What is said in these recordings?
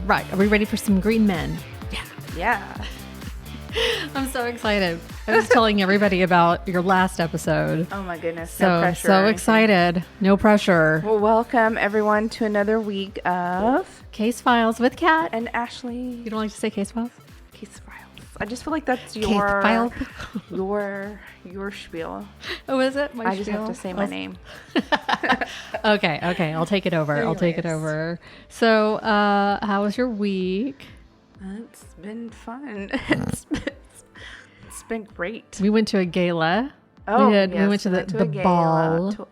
Right. Are we ready for some green men? Yeah. I'm so excited. I was telling everybody about your last episode. Oh my goodness. No pressure. So excited. No pressure. Well, welcome everyone to another week of Case Files with Kat. and Ashley. You don't like to say Case Files? Case Files. I just feel like that's Case File. your spiel. Oh, is it? I just have to say my name. Okay. I'll take it over. Anyways. I'll take it over. So, how was your week? It's been fun. It's been great. We went to a gala. Oh, we yes, went to the a gala, ball.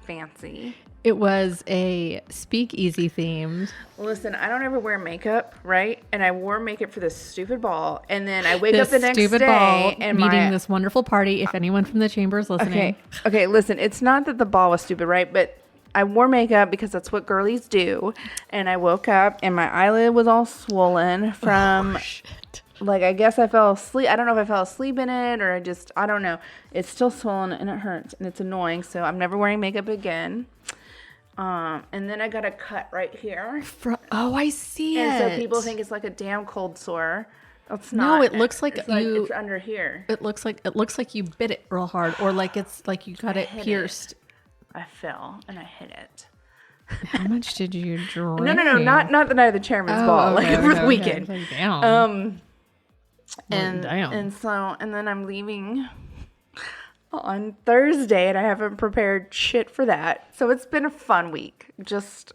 Fancy. It was a speakeasy themed. Listen, I don't ever wear makeup, right? And I wore makeup for this stupid ball, and then I wake up the next day ball and meeting this wonderful party. If anyone from the chamber is listening, okay. Listen, it's not that the ball was stupid, right? But I wore makeup because that's what girlies do, and I woke up and my eyelid was all swollen from. Like, I guess I fell asleep. I don't know if I fell asleep in it or I don't know. It's still swollen and it hurts and it's annoying. So I'm never wearing makeup again. And then I got a cut right here. Oh, I see and it. So people think it's like a damn cold sore. It's not. No, it looks like it's under here. It looks like you bit it real hard, or like it's like you got it pierced. I fell and I hit it. How much did you drink? No, not the night of the chairman's ball, okay, over the weekend. Like, damn. And then I'm leaving on Thursday, and I haven't prepared shit for that. So it's been a fun week. Just,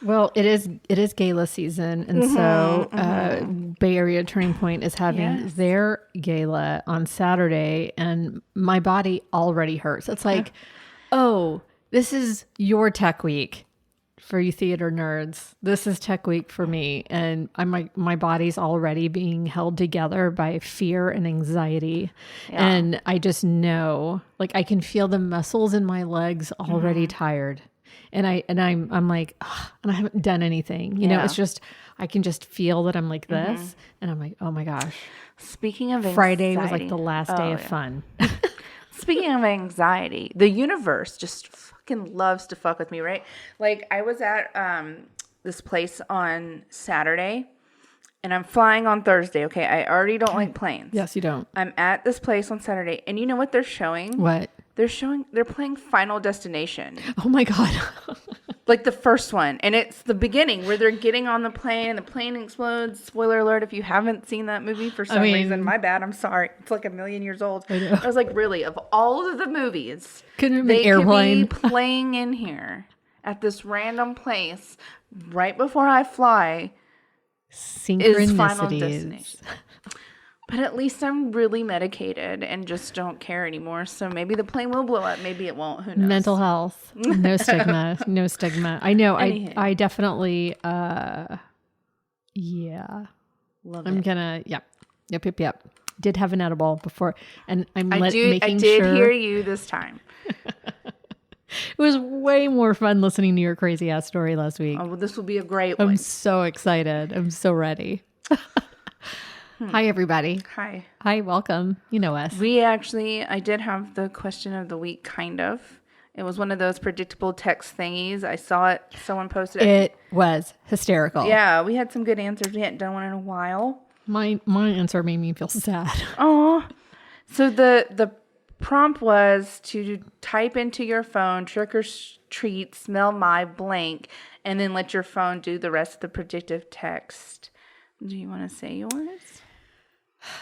Well, it is gala season, and so Bay Area Turning Point is having their gala on Saturday, and my body already hurts. It's like, oh, this is your tech week for you theater nerds. This is tech week for me, and my body's already being held together by fear and anxiety, and I just know, like, I can feel the muscles in my legs already tired. And I'm like, ugh, and I haven't done anything. You know, it's just, I can just feel that I'm like this. And I'm like, oh my gosh. Speaking of anxiety. Friday was like the last day of fun. Speaking of anxiety, the universe just fucking loves to fuck with me, right? Like, I was at this place on Saturday, and I'm flying on Thursday, okay? I already don't like planes. Yes, you don't. I'm at this place on Saturday, and you know what they're showing? What? They're playing Final Destination. Oh my God. Like the first one. And it's the beginning where they're getting on the plane and the plane explodes. Spoiler alert, if you haven't seen that movie for some reason, my bad, I'm sorry. It's like 1,000,000 years old. I was like, really, of all of the movies, could be playing in here at this random place right before I fly is Final Destination. But at least I'm really medicated and just don't care anymore. So maybe the plane will blow up. Maybe it won't. Who knows? Mental health. No stigma. No stigma. I know. Anywho. I definitely, Love I'm it. gonna, yep. Did have an edible before. And I did hear you this time. It was way more fun listening to your crazy ass story last week. Oh, well, this will be a great one. I'm so excited. I'm so ready. Hi, everybody. Hi, welcome. You know us. I did have the question of the week, kind of. It was one of those predictable text thingies. I saw it. Someone posted it. It was hysterical. Yeah, we had some good answers. We hadn't done one in a while. My answer made me feel sad. Oh, so the prompt was to type into your phone, trick or treat, smell my blank, and then let your phone do the rest of the predictive text. Do you want to say yours?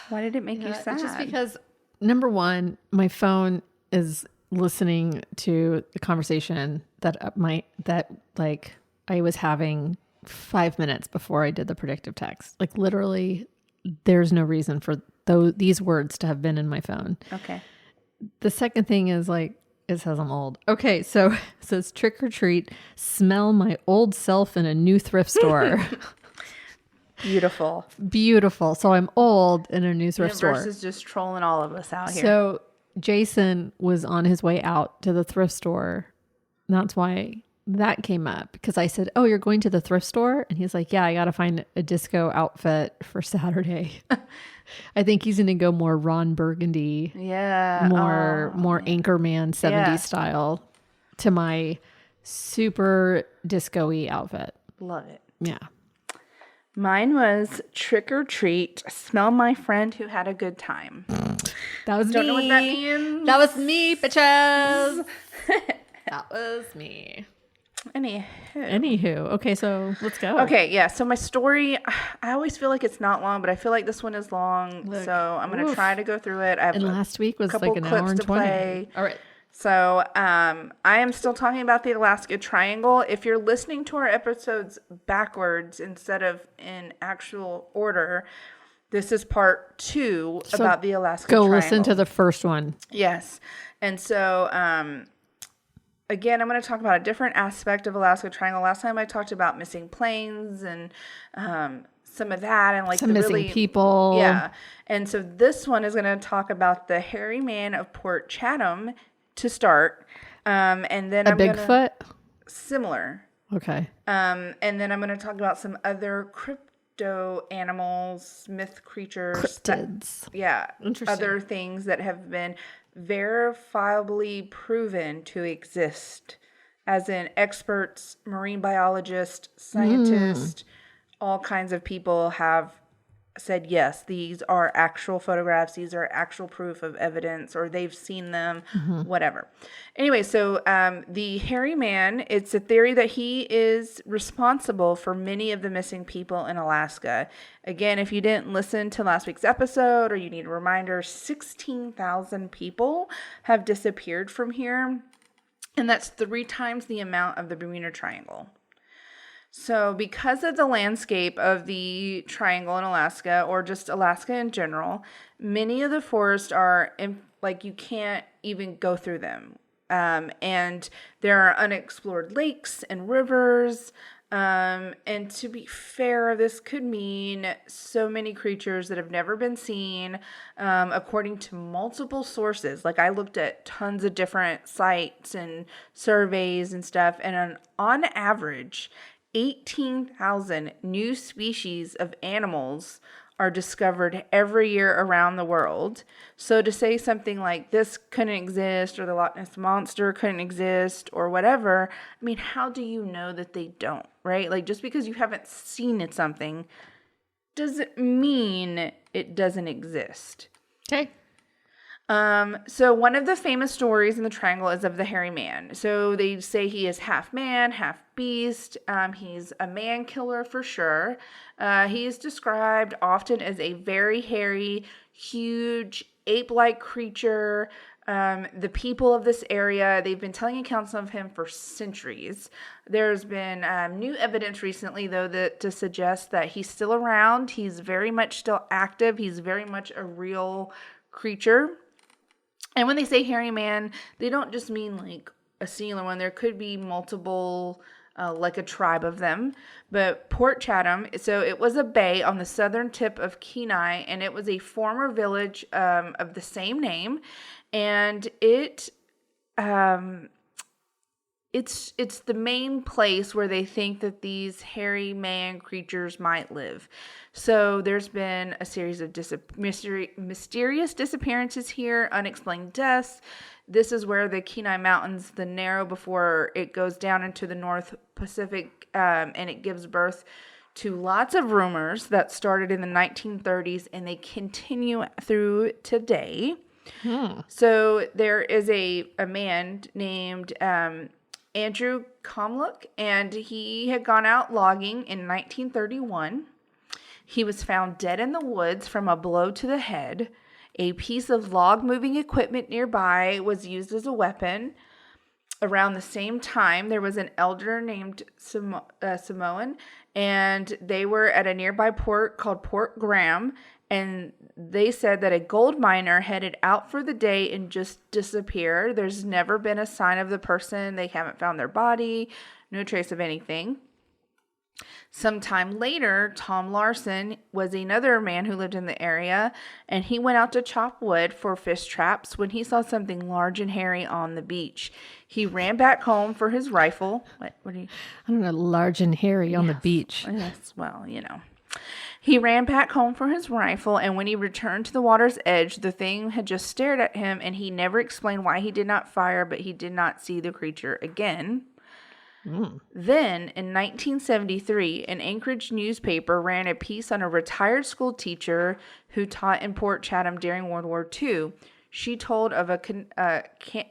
Why did it make you sad? Just because, number one, my phone is listening to the conversation that I was having 5 minutes before I did the predictive text. Like, literally, there's no reason for these words to have been in my phone. Okay. The second thing is, like, it says I'm old. Okay, so it says trick or treat, smell my old self in a new thrift store. Beautiful. So I'm old in a new thrift store. Universe is just trolling all of us out here. So Jason was on his way out to the thrift store. That's why that came up, because I said, oh, you're going to the thrift store? And he's like, yeah, I got to find a disco outfit for Saturday. I think he's going to go more Ron Burgundy. Yeah. More Anchorman 70s style to my super disco-y outfit. Love it. Yeah. Mine was trick or treat, smell my friend who had a good time. That was Don't me. know what that means. That was me, bitches. That was me. Anywho. Okay, so let's go. Okay, yeah. So my story, I always feel like it's not long, but I feel like this one is long. Look, so I'm going to try to go through it. I have and last week was couple like an clips hour and to 20. play. All right. So I am still talking about the Alaska Triangle. If you're listening to our episodes backwards instead of in actual order, this is part 2 about the Alaska Triangle. Go listen to the first one. Yes. And so, again, I'm going to talk about a different aspect of Alaska Triangle. Last time I talked about missing planes and some of that and like some missing people. Yeah. And so this one is going to talk about the hairy man of Port Chatham to start. And then I'm Bigfoot? Similar. Okay. And then I'm going to talk about some other crypto animals, myth creatures. Cryptids. Interesting. Other things that have been verifiably proven to exist, as in experts, marine biologists, scientists, all kinds of people have said, yes, these are actual photographs, these are actual proof of evidence, or they've seen them, whatever. Anyway, so the hairy man, it's a theory that he is responsible for many of the missing people in Alaska. Again, if you didn't listen to last week's episode or you need a reminder, 16,000 people have disappeared from here, and that's 3 times the amount of the Bermuda Triangle. So because of the landscape of the triangle in Alaska, or just Alaska in general, many of the forests are you can't even go through them. And there are unexplored lakes and rivers. And to be fair, this could mean so many creatures that have never been seen, according to multiple sources. Like I looked at tons of different sites and surveys and stuff. And on average, 18,000 new species of animals are discovered every year around the world. So to say something like this couldn't exist, or the Loch Ness Monster couldn't exist, or whatever, I mean, how do you know that they don't, right? Like, just because you haven't seen it something doesn't mean it doesn't exist. Okay. So one of the famous stories in the triangle is of the hairy man. So they say he is half man, half beast. He's a man killer for sure. He is described often as a very hairy, huge, ape-like creature. The people of this area, they've been telling accounts of him for centuries. There's been new evidence recently, though, to suggest that he's still around. He's very much still active. He's very much a real creature. And when they say hairy man, they don't just mean like a singular one. There could be multiple, like a tribe of them. But Port Chatham, so it was a bay on the southern tip of Kenai, and it was a former village of the same name. And it's the main place where they think that these hairy man creatures might live. So there's been a series of mysterious disappearances here, unexplained deaths. This is where the Kenai Mountains, the narrow before it goes down into the North Pacific, and it gives birth to lots of rumors that started in the 1930s, and they continue through today. So there is a man named Andrew Comlook, and he had gone out logging in 1931. He was found dead in the woods from a blow to the head. A piece of log moving equipment nearby was used as a weapon. Around the same time, there was an elder named Samoan, and they were at a nearby port called Port Graham, and they said that a gold miner headed out for the day and just disappeared. There's never been a sign of the person. They haven't found their body, no trace of anything. Sometime later, Tom Larson was another man who lived in the area, and he went out to chop wood for fish traps when he saw something large and hairy on the beach. He ran back home for his rifle. What do you? I don't know, large and hairy on the beach. Yes, well, you know. He ran back home for his rifle, and when he returned to the water's edge, the thing had just stared at him, and he never explained why he did not fire, but he did not see the creature again. Then, in 1973, an Anchorage newspaper ran a piece on a retired school teacher who taught in Port Chatham during World War II. She told of a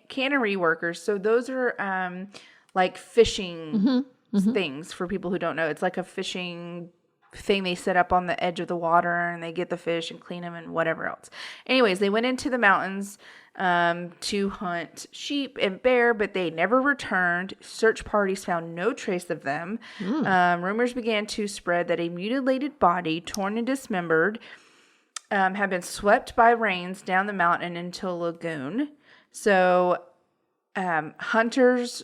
cannery workers. So those are like fishing things for people who don't know. It's like a fishing thing they set up on the edge of the water, and they get the fish and clean them and whatever else. Anyways, they went into the mountains to hunt sheep and bear, but they never returned. Search parties found no trace of them. Rumors began to spread that a mutilated body, torn and dismembered, had been swept by rains down the mountain into a lagoon. So hunters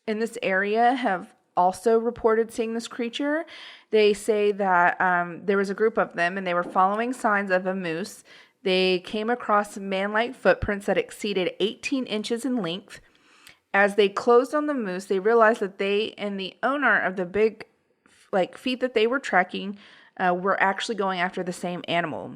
in this area have also reported seeing this creature. They say that there was a group of them, and they were following signs of a moose. They came across man-like footprints that exceeded 18 inches in length. As they closed on the moose, they realized that they and the owner of the big feet that they were tracking were actually going after the same animal.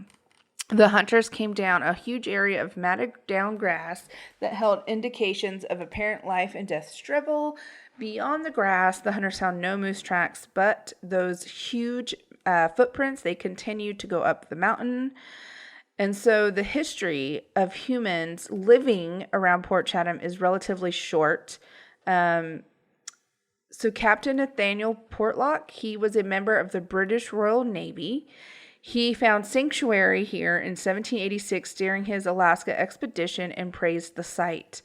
The hunters came down a huge area of matted down grass that held indications of apparent life and death struggle. Beyond the grass, the hunters found no moose tracks, but those huge footprints. They continued to go up the mountain. And so the history of humans living around Port Chatham is relatively short. So Captain Nathaniel Portlock, he was a member of the British Royal Navy. He found sanctuary here in 1786 during his Alaska expedition and praised the site.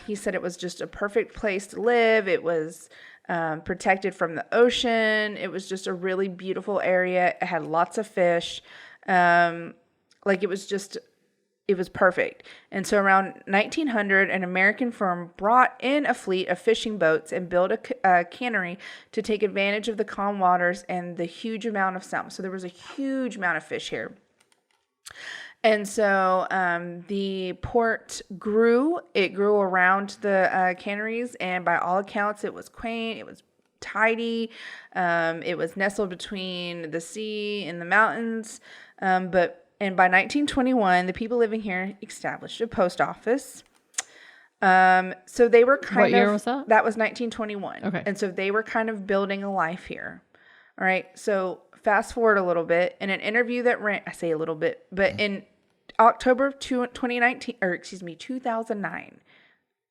He said it was just a perfect place to live. It was protected from the ocean. It was just a really beautiful area. It had lots of fish. It was perfect. And so around 1900, an American firm brought in a fleet of fishing boats and built a cannery to take advantage of the calm waters and the huge amount of salmon. So there was a huge amount of fish here. And so the port grew. It grew around the canneries, and by all accounts, it was quaint. It was tidy. It was nestled between the sea and the mountains. And by 1921, the people living here established a post office. So they were kind of... What year was that? That was 1921. Okay. And so they were kind of building a life here. All right. So fast forward a little bit. In an interview that ran... I say a little bit, but in October of 2009,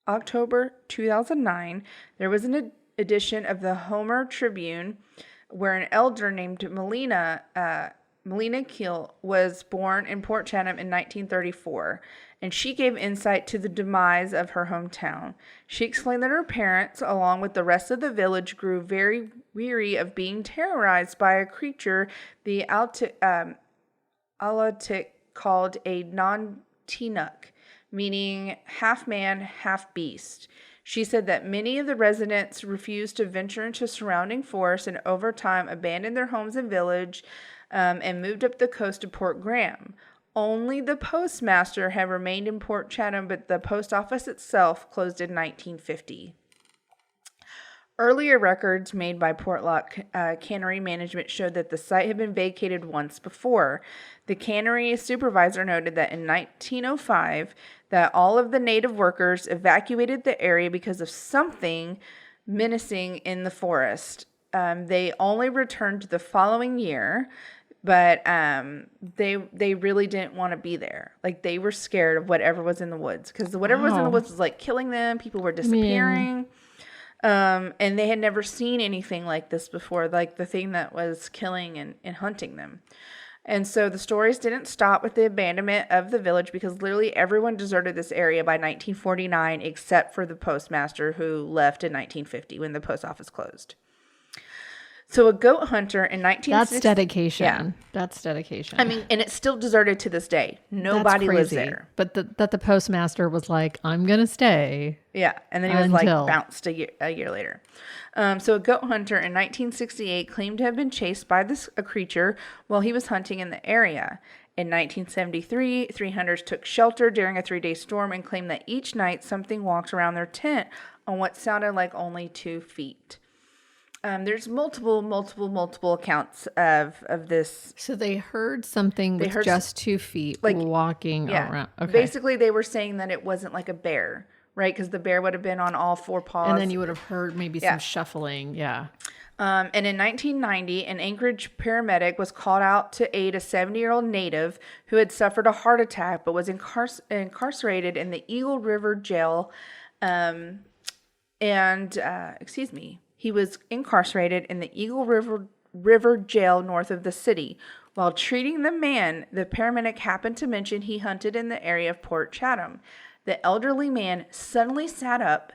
October 2009, there was an edition of the Homer Tribune where an elder named Melina Keel was born in Port Chatham in 1934, and she gave insight to the demise of her hometown. She explained that her parents, along with the rest of the village, grew very weary of being terrorized by a creature the Alautic called a non-Tinuk, meaning half man, half beast. She said that many of the residents refused to venture into surrounding forests and over time abandoned their homes and village and moved up the coast to Port Graham. Only the postmaster had remained in Port Chatham, but the post office itself closed in 1950. Earlier records made by Portlock Cannery Management showed that the site had been vacated once before. The cannery supervisor noted that in 1905 that all of the native workers evacuated the area because of something menacing in the forest. They only returned the following year, but they really didn't want to be there. Like, they were scared of whatever was in the woods, because whatever was in the woods was like killing them. People were disappearing. And they had never seen anything like this before, like the thing that was killing and hunting them. And so the stories didn't stop with the abandonment of the village, because literally everyone deserted this area by 1949 except for the postmaster, who left in 1950 when the post office closed. So a goat hunter in 1960... That's dedication. Yeah. That's dedication. I mean, and it's still deserted to this day. Nobody lives there. But that the postmaster was like, I'm going to stay. Yeah. And then he was like bounced a year later. So a goat hunter in 1968 claimed to have been chased by a creature while he was hunting in the area. In 1973, 3 hunters took shelter during a 3-day storm and claimed that each night something walked around their tent on what sounded like only 2 feet. There's multiple accounts of this. So they heard something with just 2 feet walking around. Okay. Basically, they were saying that it wasn't like a bear right? Because the bear would have been on all four paws. And then you would have heard maybe some shuffling. Yeah. And in 1990, an Anchorage paramedic was called out to aid a 70-year-old native who had suffered a heart attack but was incarcerated in the Eagle River jail. He was incarcerated in the Eagle River jail north of the city. While treating the man, the paramedic happened to mention he hunted in the area of Port Chatham. The elderly man suddenly sat up,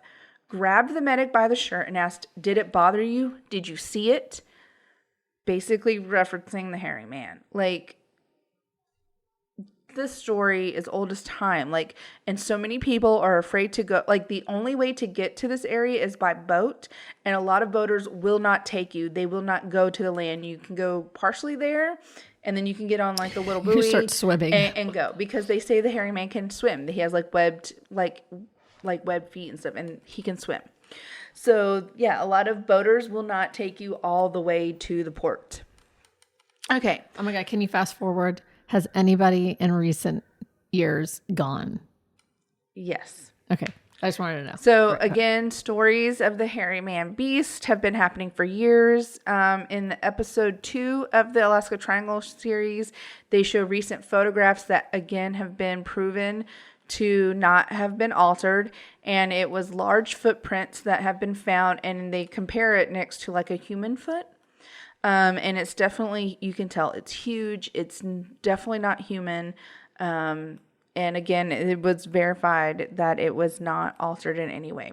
grabbed the medic by the shirt, and asked, "Did it bother you? Did you see it?" Basically referencing the hairy man. Like, this story is old as time. Like, and so many people are afraid to go. Like, the only way to get to this area is by boat, and a lot of boaters will not take you. They will not go to the land. You can go partially there, and then you can get on like the little buoy, You start swimming and go, because they say the hairy man can swim. He has like webbed webbed feet and stuff, and he can swim. So yeah, a lot of boaters will not take you all the way to the port. Okay. Oh my God, can you fast forward? Has anybody in recent years gone? Yes. Okay. I just wanted to know. So again, stories of the hairy man beast have been happening for years. In episode 2 of the Alaska Triangle series, they show recent photographs that again have been proven to not have been altered, and it was large footprints that have been found, and they compare it next to like a human foot. And it's definitely, you can tell it's huge. It's definitely not human. And again, it was verified that it was not altered in any way.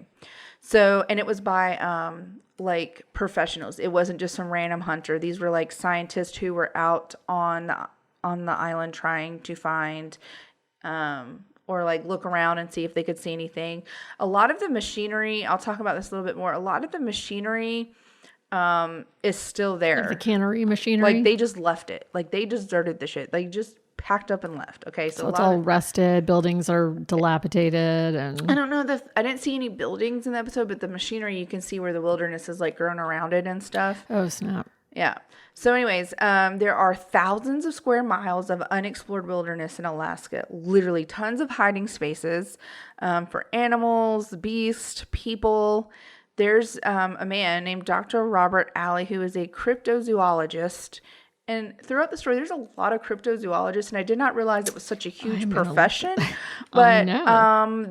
So, and it was by like professionals. It wasn't just some random hunter. These were like scientists who were out on the island trying to find or like look around and see if they could see anything. A lot of the machinery, I'll talk about this a little bit more. A lot of the machinery is still there. Like the cannery machinery? Like they just left it. Like they deserted the shit. They just packed up and left. Okay, so it's all rusted. Buildings are dilapidated, and I don't know I didn't see any buildings in the episode, but the machinery, you can see where the wilderness is like grown around it and stuff. Oh snap! Yeah. So, anyways, there are thousands of square miles of unexplored wilderness in Alaska. Literally, tons of hiding spaces for animals, beasts, people. There's a man named Dr. Robert Alley, who is a cryptozoologist. And throughout the story, there's a lot of cryptozoologists, and I did not realize it was such a huge profession. But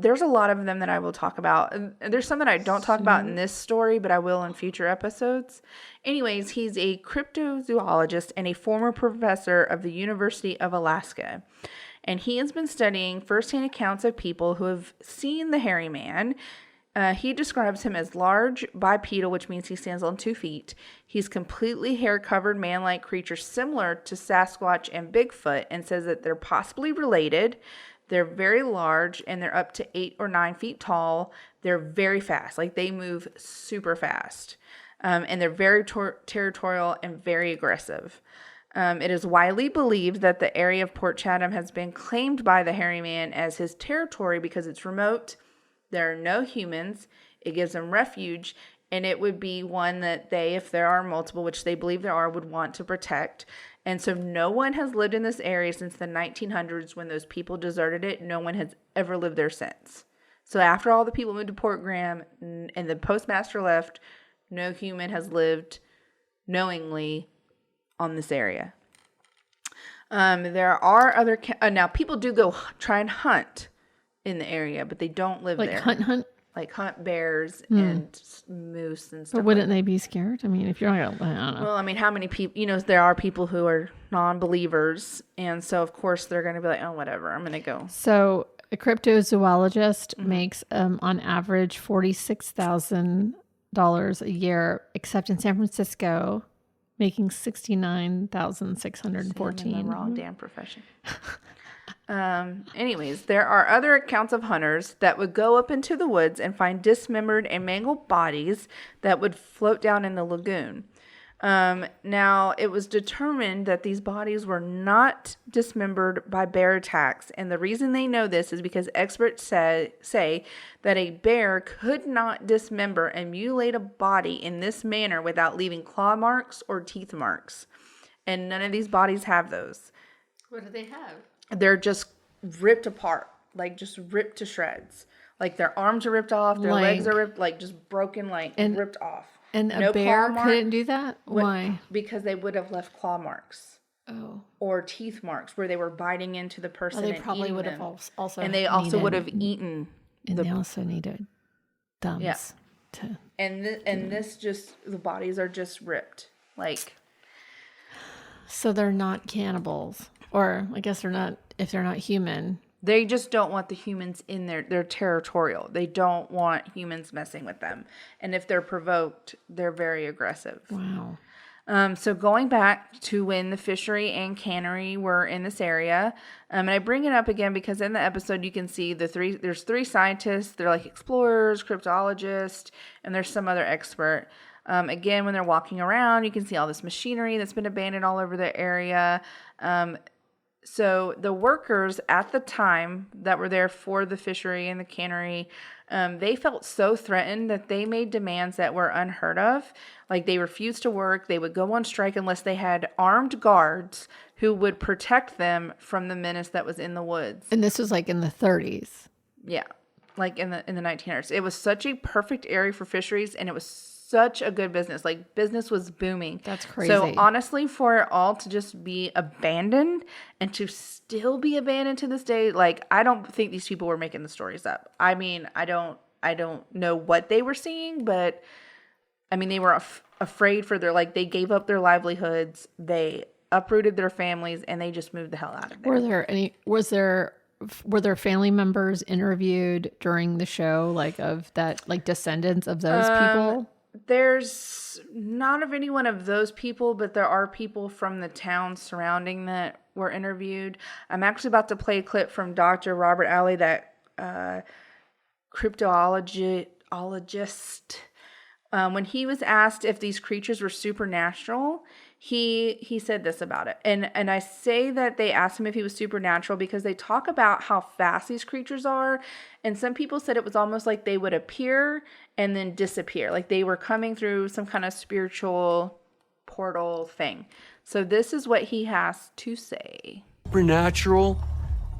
there's a lot of them that I will talk about. And there's some that I don't talk about in this story, but I will in future episodes. Anyways, he's a cryptozoologist and a former professor of the University of Alaska. And he has been studying firsthand accounts of people who have seen the hairy man. He describes him as large, bipedal, which means he stands on 2 feet. He's completely hair-covered man-like creature similar to Sasquatch and Bigfoot, and says that they're possibly related. They're very large, and they're up to 8 or 9 feet tall. They're very fast. Like, they move super fast. And they're very territorial and very aggressive. It is widely believed that the area of Port Chatham has been claimed by the hairy man as his territory because it's remote. There are no humans. It gives them refuge, and it would be one that they, if there are multiple, which they believe there are, would want to protect. And so no one has lived in this area since the 1900s when those people deserted it. No one has ever lived there since. So after all the people moved to Port Graham and the postmaster left, no human has lived knowingly on this area. There are other... now, people do go try and hunt in the area, but they don't live there. Hunt? Like hunt bears and moose and stuff. But wouldn't they be scared? I mean, if you're not going to, I don't know. Well, I mean, how many people, there are people who are non-believers. And so, of course, they're going to be like, oh, whatever, I'm going to go. So a cryptozoologist makes, on average, $46,000 a year, except in San Francisco, making $69,614. I'm in the wrong damn profession. Anyways, there are other accounts of hunters that would go up into the woods and find dismembered and mangled bodies that would float down in the lagoon. Now, it was determined that these bodies were not dismembered by bear attacks. And the reason they know this is because experts say that a bear could not dismember and mutilate a body in this manner without leaving claw marks or teeth marks. And none of these bodies have those. What do they have? They're just ripped apart, like just ripped to shreds. Like their arms are ripped off, their legs are ripped, like just broken, like ripped off. And a bear couldn't do that? Why? Because they would have left claw marks. Oh. Or teeth marks where they were biting into the person and probably would have also and they also would have eaten. And they also needed thumbs. Yeah. And this just, the bodies are just ripped. Like. So they're not cannibals. Or I guess they're not, if they're not human. They just don't want the humans in there. They're territorial. They don't want humans messing with them. And if they're provoked, they're very aggressive. Wow. So going back to when the fishery and cannery were in this area, and I bring it up again because in the episode you can see there's three scientists. They're like explorers, cryptologists, and there's some other expert. Again, when they're walking around, you can see all this machinery that's been abandoned all over the area. So the workers at the time that were there for the fishery and the cannery, they felt so threatened that they made demands that were unheard of. Like they refused to work. They would go on strike unless they had armed guards who would protect them from the menace that was in the woods. And this was like in the 30s. Yeah, like in the 1900s. It was such a perfect area for fisheries, and it was such a good business. Like business was booming. That's crazy. So honestly, for it all to just be abandoned and to still be abandoned to this day, like I don't think these people were making the stories up. I mean, I don't know what they were seeing, but I mean, they were afraid for their, like they gave up their livelihoods, they uprooted their families, and they just moved the hell out of there. Were there family members interviewed during the show, like of that, like descendants of those people? There's not of any one of those people, but there are people from the town surrounding that were interviewed. I'm actually about to play a clip from Dr. Robert Alley, that cryptologist. When he was asked if these creatures were supernatural, he said this about it. And I say that they asked him if he was supernatural because they talk about how fast these creatures are. And some people said it was almost like they would appear and then disappear. Like they were coming through some kind of spiritual portal thing. So this is what he has to say. Supernatural?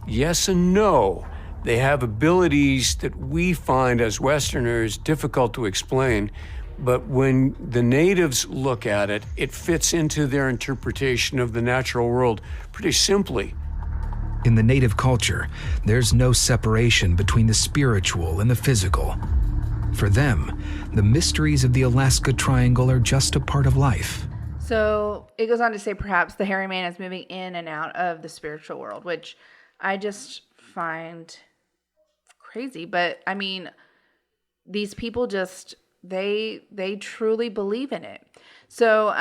Yes and no. They have abilities that we find as Westerners difficult to explain. But when the natives look at it, it fits into their interpretation of the natural world pretty simply. In the native culture, there's no separation between the spiritual and the physical. For them, the mysteries of the Alaska Triangle are just a part of life. So it goes on to say perhaps the hairy man is moving in and out of the spiritual world, which I just find crazy. But I mean, these people just... They truly believe in it. So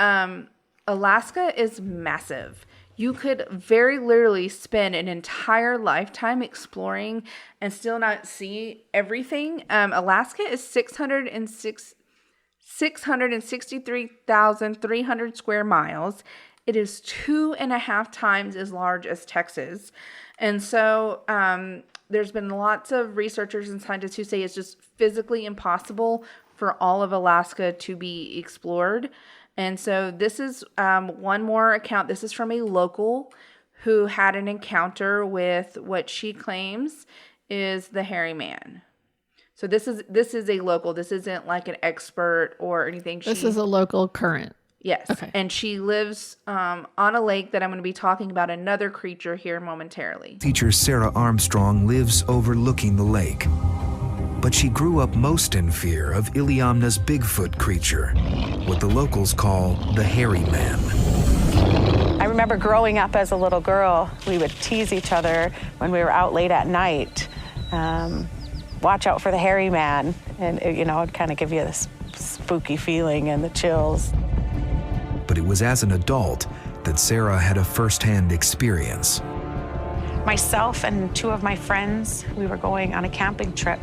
Alaska is massive. You could very literally spend an entire lifetime exploring and still not see everything. Alaska is 663,300 square miles. It is 2.5 times as large as Texas. And so there's been lots of researchers and scientists who say it's just physically impossible for all of Alaska to be explored. And so this is one more account. This is from a local who had an encounter with what she claims is the hairy man. So this is a local. This isn't like an expert or anything. This is a local current. Yes. Okay. And she lives on a lake that I'm going to be talking about another creature here momentarily. Teacher Sarah Armstrong lives overlooking the lake. But she grew up most in fear of Iliamna's Bigfoot creature, what the locals call the hairy man. I remember growing up as a little girl, we would tease each other when we were out late at night. Watch out for the hairy man. And, it'd kind of give you this spooky feeling and the chills. But it was as an adult that Sarah had a firsthand experience. Myself and two of my friends, we were going on a camping trip.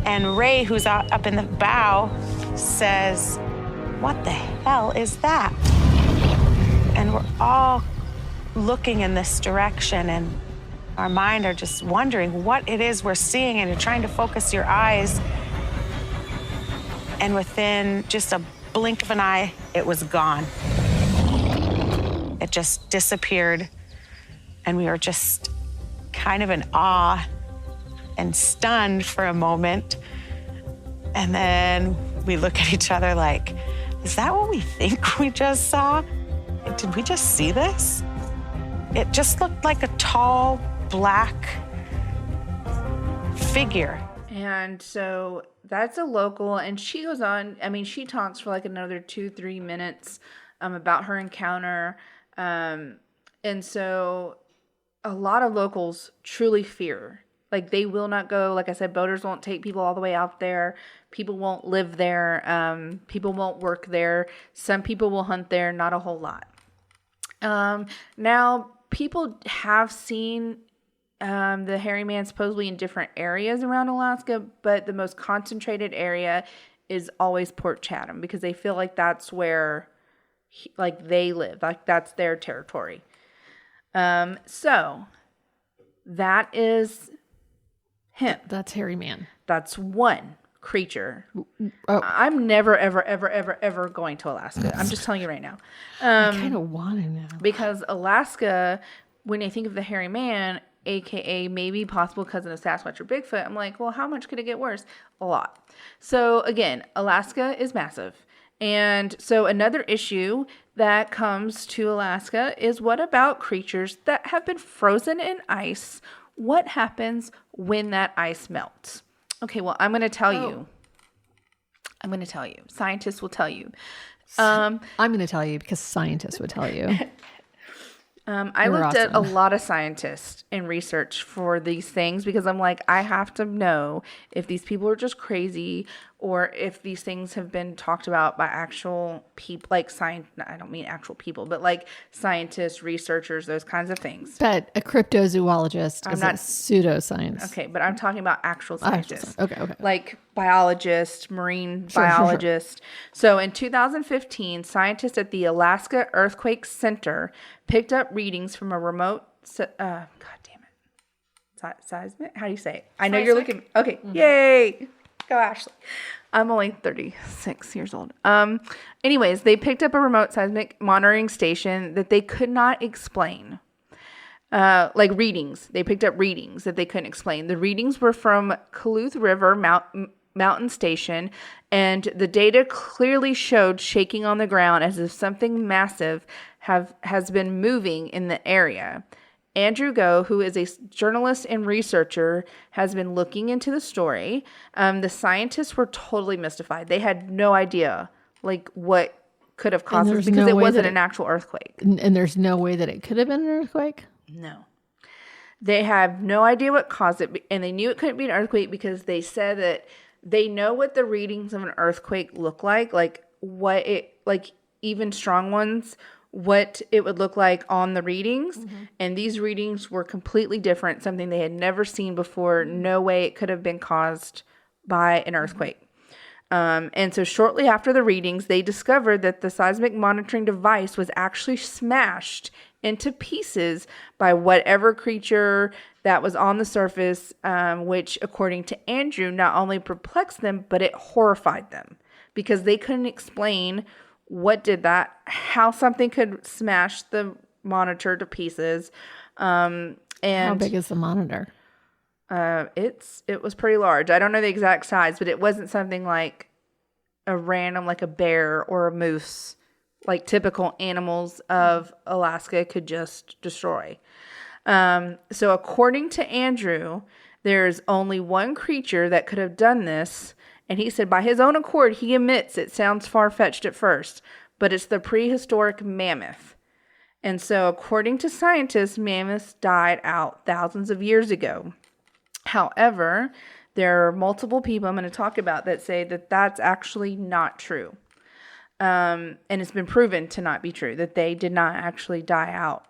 And Ray, who's up in the bow, says, "What the hell is that?" And we're all looking in this direction, and our mind are just wondering what it is we're seeing, and you're trying to focus your eyes. And within just a blink of an eye, it was gone. It just disappeared, and we were just kind of in awe and stunned for a moment. And then we look at each other like, is that what we think we just saw? Did we just see this? It just looked like a tall, black figure. And so that's a local, and she goes on, I mean, she talks for like another 2-3 minutes about her encounter. And so a lot of locals truly fear. Like, they will not go. Like I said, boaters won't take people all the way out there. People won't live there. People won't work there. Some people will hunt there, not a whole lot. Now, people have seen the hairy man supposedly in different areas around Alaska, but the most concentrated area is always Port Chatham, because they feel like that's where they live, like that's their territory. So that is him. That's hairy man. That's one creature. Oh. I'm never, ever, ever, ever, ever going to Alaska. I'm just telling you right now. I kind of want to now. Because Alaska, when I think of the hairy man, aka maybe possible cousin of Sasquatch or Bigfoot, I'm like, well, how much could it get worse? A lot. So again, Alaska is massive. And so another issue that comes to Alaska is, what about creatures that have been frozen in ice? What happens when that ice melts? Okay, well, I'm going to tell you. I'm going to tell you. Scientists will tell you. I'm going to tell you because scientists would tell you. I looked at a lot of scientists and research for these things, because I'm like, I have to know if these people are just crazy or if these things have been talked about by actual people, like I don't mean actual people, but like scientists, researchers, those kinds of things. But a cryptozoologist is not pseudoscience. Okay, but I'm talking about actual scientists. Okay. Like biologists, marine biologists. So in 2015, scientists at the Alaska Earthquake Center picked up readings from a remote, God damn it. Seismic? How do you say it? I know you're looking. Okay. Mm-hmm. Yay. Go, Ashley. I'm only 36 years old. Anyways, they picked up a remote seismic monitoring station that they could not explain. Like readings. They picked up readings that they couldn't explain. The readings were from Duluth River Mountain Station, and the data clearly showed shaking on the ground as if something massive has been moving in the area. Andrew Go, who is a journalist and researcher, has been looking into the story. The scientists were totally mystified. They had no idea like what could have caused this, because it wasn't an actual earthquake. And there's no way that it could have been an earthquake? No. They have no idea what caused it, and they knew it couldn't be an earthquake because they said that they know what the readings of an earthquake look like what it, like even strong ones, what it would look like on the readings. Mm-hmm. And these readings were completely different, something they had never seen before. No way it could have been caused by an earthquake. And so shortly after the readings, they discovered that the seismic monitoring device was actually smashed into pieces by whatever creature that was on the surface, which, according to Andrew, not only perplexed them, but it horrified them, because they couldn't explain what did that, how something could smash the monitor to pieces. And how big is the monitor? It was pretty large. I don't know the exact size, but it wasn't something like a random, like a bear or a moose, like typical animals of Alaska could just destroy. So according to Andrew, there's only one creature that could have done this. And he said, by his own accord, he admits it sounds far-fetched at first, but it's the prehistoric mammoth. And so according to scientists, mammoths died out thousands of years ago. However, there are multiple people I'm going to talk about that say that that's actually not true. And it's been proven to not be true, that they did not actually die out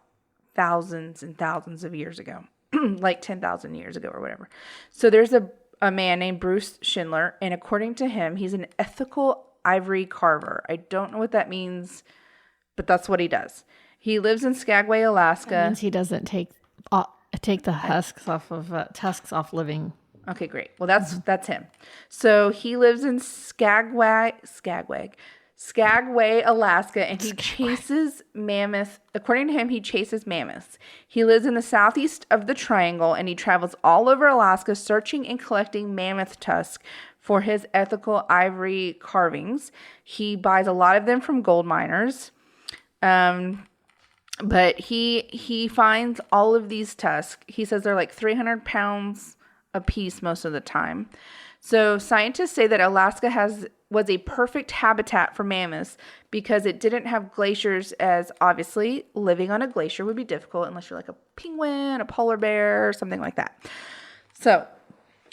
thousands and thousands of years ago, like 10,000 years ago or whatever. So there's a man named Bruce Schindler, and according to him, he's an ethical ivory carver. I don't know what that means, but that's what he does. He lives in Skagway, Alaska. That means he doesn't take the husks off living. Okay, great. Well, that's him. So he lives in Skagway, Skagway, Alaska, and he chases mammoths. According to him, he chases mammoths. He lives in the southeast of the triangle, and he travels all over Alaska searching and collecting mammoth tusks for his ethical ivory carvings. He buys a lot of them from gold miners. But he finds all of these tusks. He says they're like 300 pounds a piece most of the time. So scientists say that Alaska was a perfect habitat for mammoths because it didn't have glaciers, as obviously living on a glacier would be difficult unless you're like a penguin, a polar bear, or something like that. So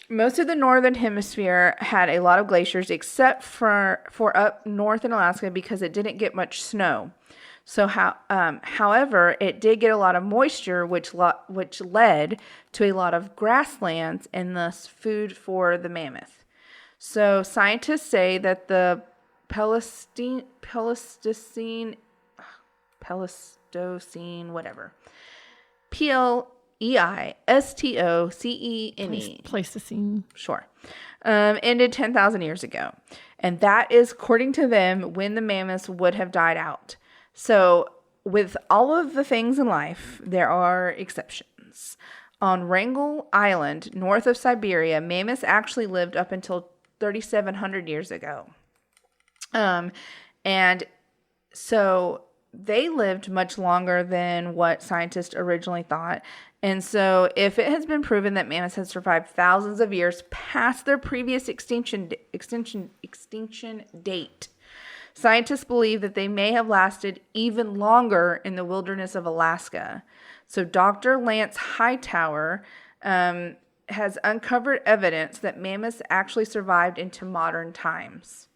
most of the northern hemisphere had a lot of glaciers except for up north in Alaska because it didn't get much snow. So however, it did get a lot of moisture, which led to a lot of grasslands and thus food for the mammoth. So scientists say that the Pleistocene, whatever, Pleistocene. Pleistocene. Sure. Ended 10,000 years ago. And that is, according to them, when the mammoths would have died out. So with all of the things in life, there are exceptions. On Wrangel Island, north of Siberia, mammoths actually lived up until 3,700 years ago. And so they lived much longer than what scientists originally thought. And so if it has been proven that mammoths have survived thousands of years past their previous extinction date, scientists believe that they may have lasted even longer in the wilderness of Alaska. So Dr. Lance Hightower has uncovered evidence that mammoths actually survived into modern times.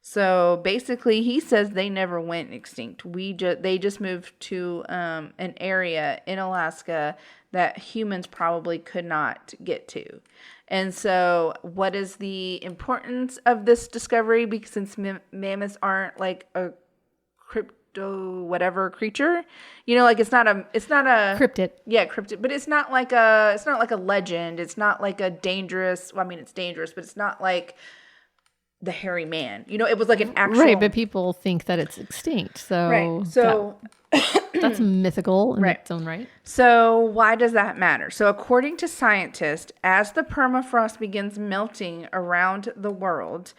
So basically, he says they never went extinct. They just moved to an area in Alaska that humans probably could not get to. And so what is the importance of this discovery? Because since mammoths aren't like a crypto whatever creature, like it's not a Cryptid. Yeah, cryptid, but it's not like a legend. It's not like a dangerous, well, I mean, it's dangerous, but it's not like the hairy man. It was like an actual... Right, but people think that it's extinct. So, right. So that's mythical in its own right. So why does that matter? So according to scientists, as the permafrost begins melting around the world,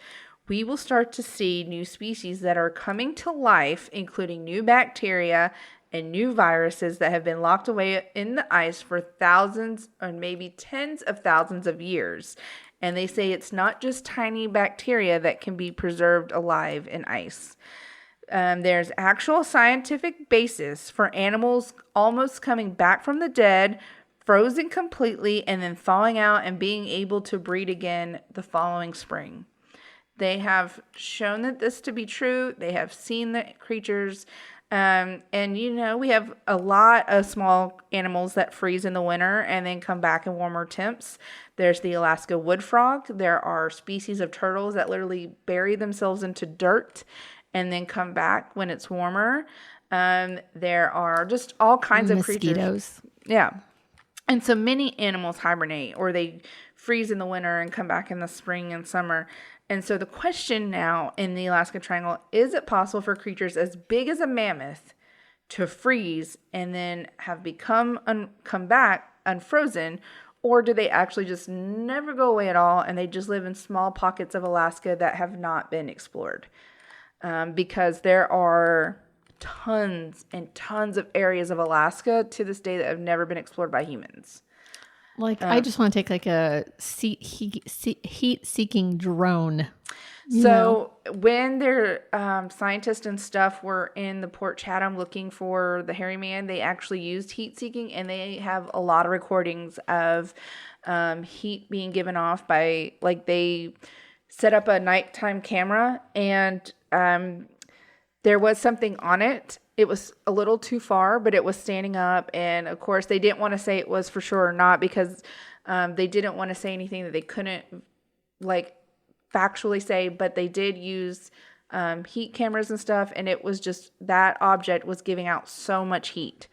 we will start to see new species that are coming to life, including new bacteria and new viruses that have been locked away in the ice for thousands or maybe tens of thousands of years. And they say it's not just tiny bacteria that can be preserved alive in ice. There's actual scientific basis for animals almost coming back from the dead, frozen completely, and then thawing out and being able to breed again the following spring. They have shown that this to be true. They have seen the creatures. And we have a lot of small animals that freeze in the winter and then come back in warmer temps. There's the Alaska wood frog. There are species of turtles that literally bury themselves into dirt and then come back when it's warmer. There are just all kinds of creatures. Mosquitoes. Yeah. And so many animals hibernate, or they freeze in the winter and come back in the spring and summer. And so the question now in the Alaska Triangle, is it possible for creatures as big as a mammoth to freeze and then have come back unfrozen, or do they actually just never go away at all and they just live in small pockets of Alaska that have not been explored? Because there are tons and tons of areas of Alaska to this day that have never been explored by humans. Like, I just want to take like a heat-seeking drone. So when their scientists and stuff were in the Port Chatham looking for the hairy man, they actually used heat-seeking, and they have a lot of recordings of heat being given off by, like, they set up a nighttime camera, and there was something on it. It was a little too far, but it was standing up. And of course, they didn't want to say it was for sure or not because they didn't want to say anything that they couldn't like factually say. But they did use heat cameras and stuff. And it was just that object was giving out so much heat.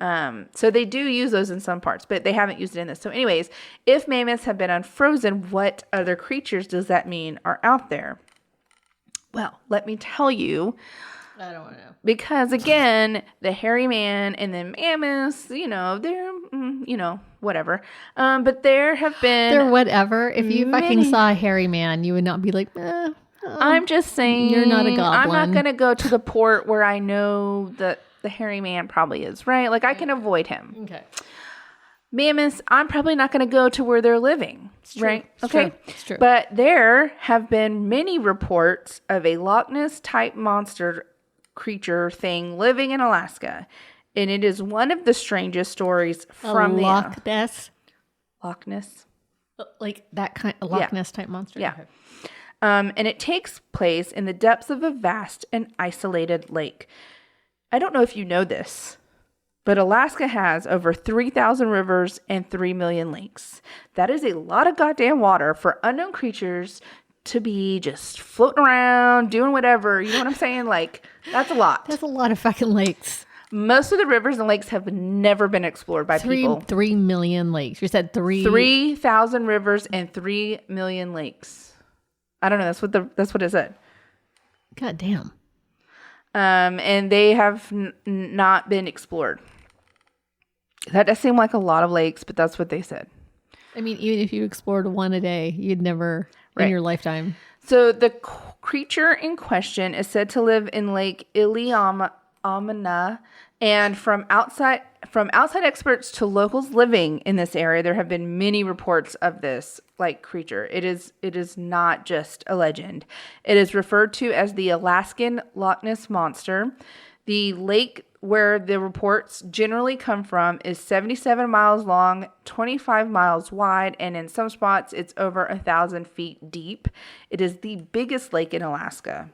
So they do use those in some parts, but they haven't used it in this. So anyways, if mammoths have been unfrozen, what other creatures does that mean are out there? Well, let me tell you. I don't want to know. Because, again, the hairy man and the mammoths, they're, whatever. But there have been... They're whatever. If you fucking saw a hairy man, you would not be like, I'm just saying... You're not a goblin. I'm not going to go to the port where I know that the hairy man probably is, right? Like, I can avoid him. Okay. Mammoths, I'm probably not going to go to where they're living, right? It's okay. true. It's true. But there have been many reports of a Loch Ness type monster creature thing living in Alaska. And it is one of the strangest stories from the Loch Ness. Loch Ness. Like that kind of Loch Ness type monster? Yeah. Okay. And it takes place in the depths of a vast and isolated lake. I don't know if you know this, but Alaska has over 3,000 rivers and 3 million lakes. That is a lot of goddamn water for unknown creatures to be just floating around, doing whatever. You know what I'm saying? Like, that's a lot. That's a lot of fucking lakes. Most of the rivers and lakes have never been explored by people. 3 million lakes. You said 3,000 rivers and 3 million lakes. I don't know. That's what it said. God damn. And they have not been explored. That does seem like a lot of lakes, but that's what they said. I mean, even if you explored one a day, you'd never in your lifetime. So the creature in question is said to live in Lake Iliamna, and from outside experts to locals living in this area, there have been many reports of this creature. It is not just a legend. It is referred to as the Alaskan Loch Ness monster. The lake where the reports generally come from is 77 miles long, 25 miles wide, and in some spots it's over 1,000 feet deep. It is the biggest lake in Alaska.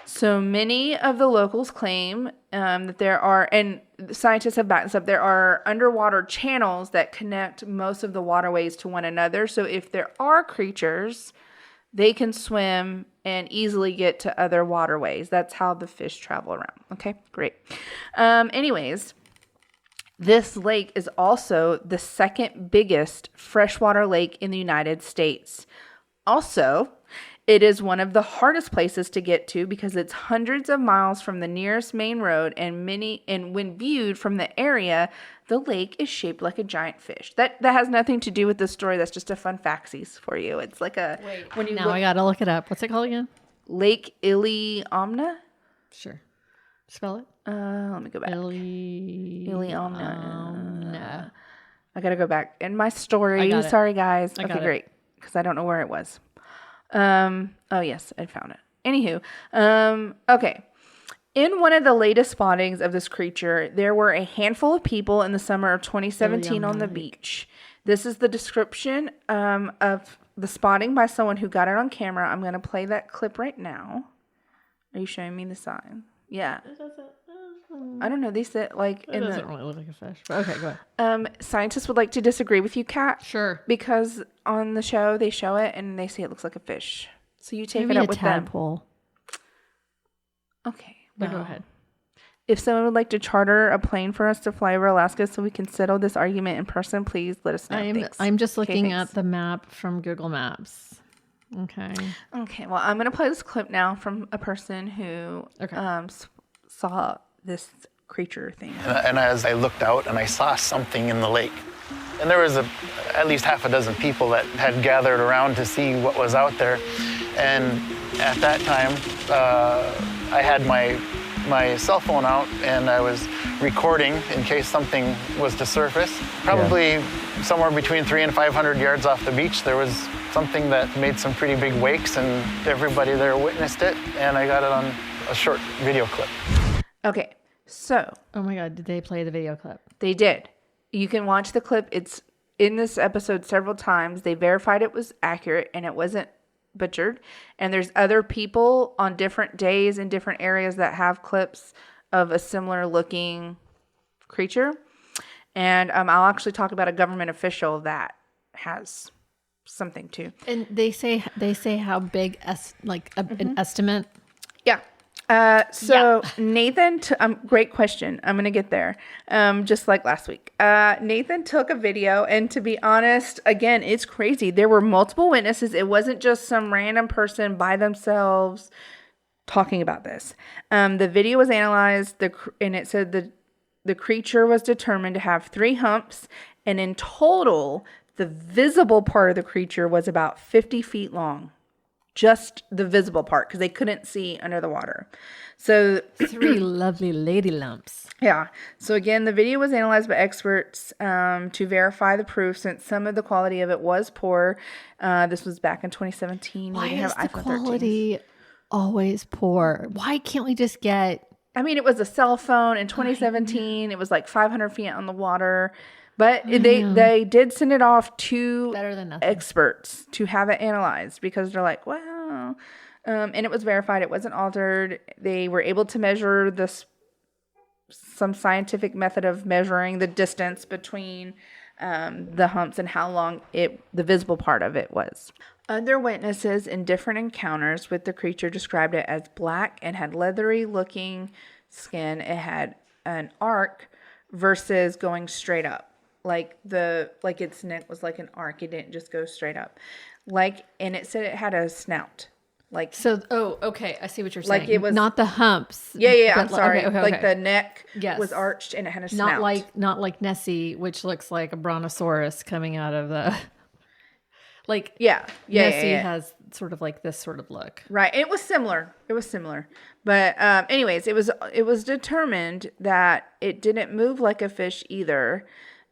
So many of the locals claim that there are, and scientists have backed this up, there are underwater channels that connect most of the waterways to one another. So if there are creatures, they can swim and easily get to other waterways. That's how the fish travel around. Okay, great. Anyways, this lake is also the second biggest freshwater lake in the United States. Also, it is one of the hardest places to get to because it's hundreds of miles from the nearest main road, and when viewed from the area, the lake is shaped like a giant fish. That has nothing to do with the story. That's just a fun factsies for you. It's like a I gotta look it up. What's it called again? Lake Iliamna. Sure. Spell it. Let me go back. Iliamna. I gotta go back in my story. Sorry, guys. Okay, great. Because I don't know where it was. Oh yes, I found it. Anywho, okay. In one of the latest spottings of this creature, there were a handful of people in the summer of 2017 on the beach. This is the description of the spotting by someone who got it on camera. I'm going to play that clip right now. Are you showing me the sign? Yeah. I don't know. They said it doesn't really look like a fish. But okay, go ahead. Scientists would like to disagree with you, Kat. Sure. Because on the show they show it and they say it looks like a fish. So you take it up with tadpole. Okay. But go ahead. If someone would like to charter a plane for us to fly over Alaska so we can settle this argument in person, please let us know. I'm just looking at the map from Google Maps. Okay. Well, I'm going to play this clip now from a person who saw this creature thing. And as I looked out and I saw something in the lake, and there was at least half a dozen people that had gathered around to see what was out there. And at that time, I had my cell phone out and I was recording in case something was to surface. Probably somewhere between 300 and 500 yards off the beach, there was something that made some pretty big wakes, and everybody there witnessed it, and I got it on a short video clip. Okay, so. Oh my God, did they play the video clip? They did. You can watch the clip. It's in this episode several times. They verified it was accurate and it wasn't butchered. And there's other people on different days in different areas that have clips of a similar looking creature. And I'll actually talk about a government official that has something too. And they say how big an estimate? Yeah. Nathan, great question. I'm going to get there. Just like last week. Nathan took a video, and to be honest, again, it's crazy. There were multiple witnesses. It wasn't just some random person by themselves talking about this. The video was analyzed, and it said the creature was determined to have 3 humps, and in total, the visible part of the creature was about 50 feet long. Just the visible part, because they couldn't see under the water. So 3 lovely lady lumps. Yeah. So again, the video was analyzed by experts to verify the proof, since some of the quality of it was poor. This was back in 2017. Why is the quality always poor? Why can't we just get... I mean, it was a cell phone in 2017. It was like 500 feet on the water. But they did send it off to experts to have it analyzed, because they're like, wow. And it was verified. It wasn't altered. They were able to measure some scientific method of measuring the distance between the humps and how long the visible part of it was. Other witnesses in different encounters with the creature described it as black and had leathery looking skin. It had an arc versus going straight up. Like its neck was like an arc. It didn't just go straight up. And it said it had a snout. Okay. I see what you're saying. Like it was not the humps. Yeah. I'm sorry. Okay. The neck was arched and it had a snout. Not like Nessie, which looks like a brontosaurus coming out of the. Nessie has sort of like this sort of look. Right. It was similar. But anyways, it was determined that it didn't move like a fish either.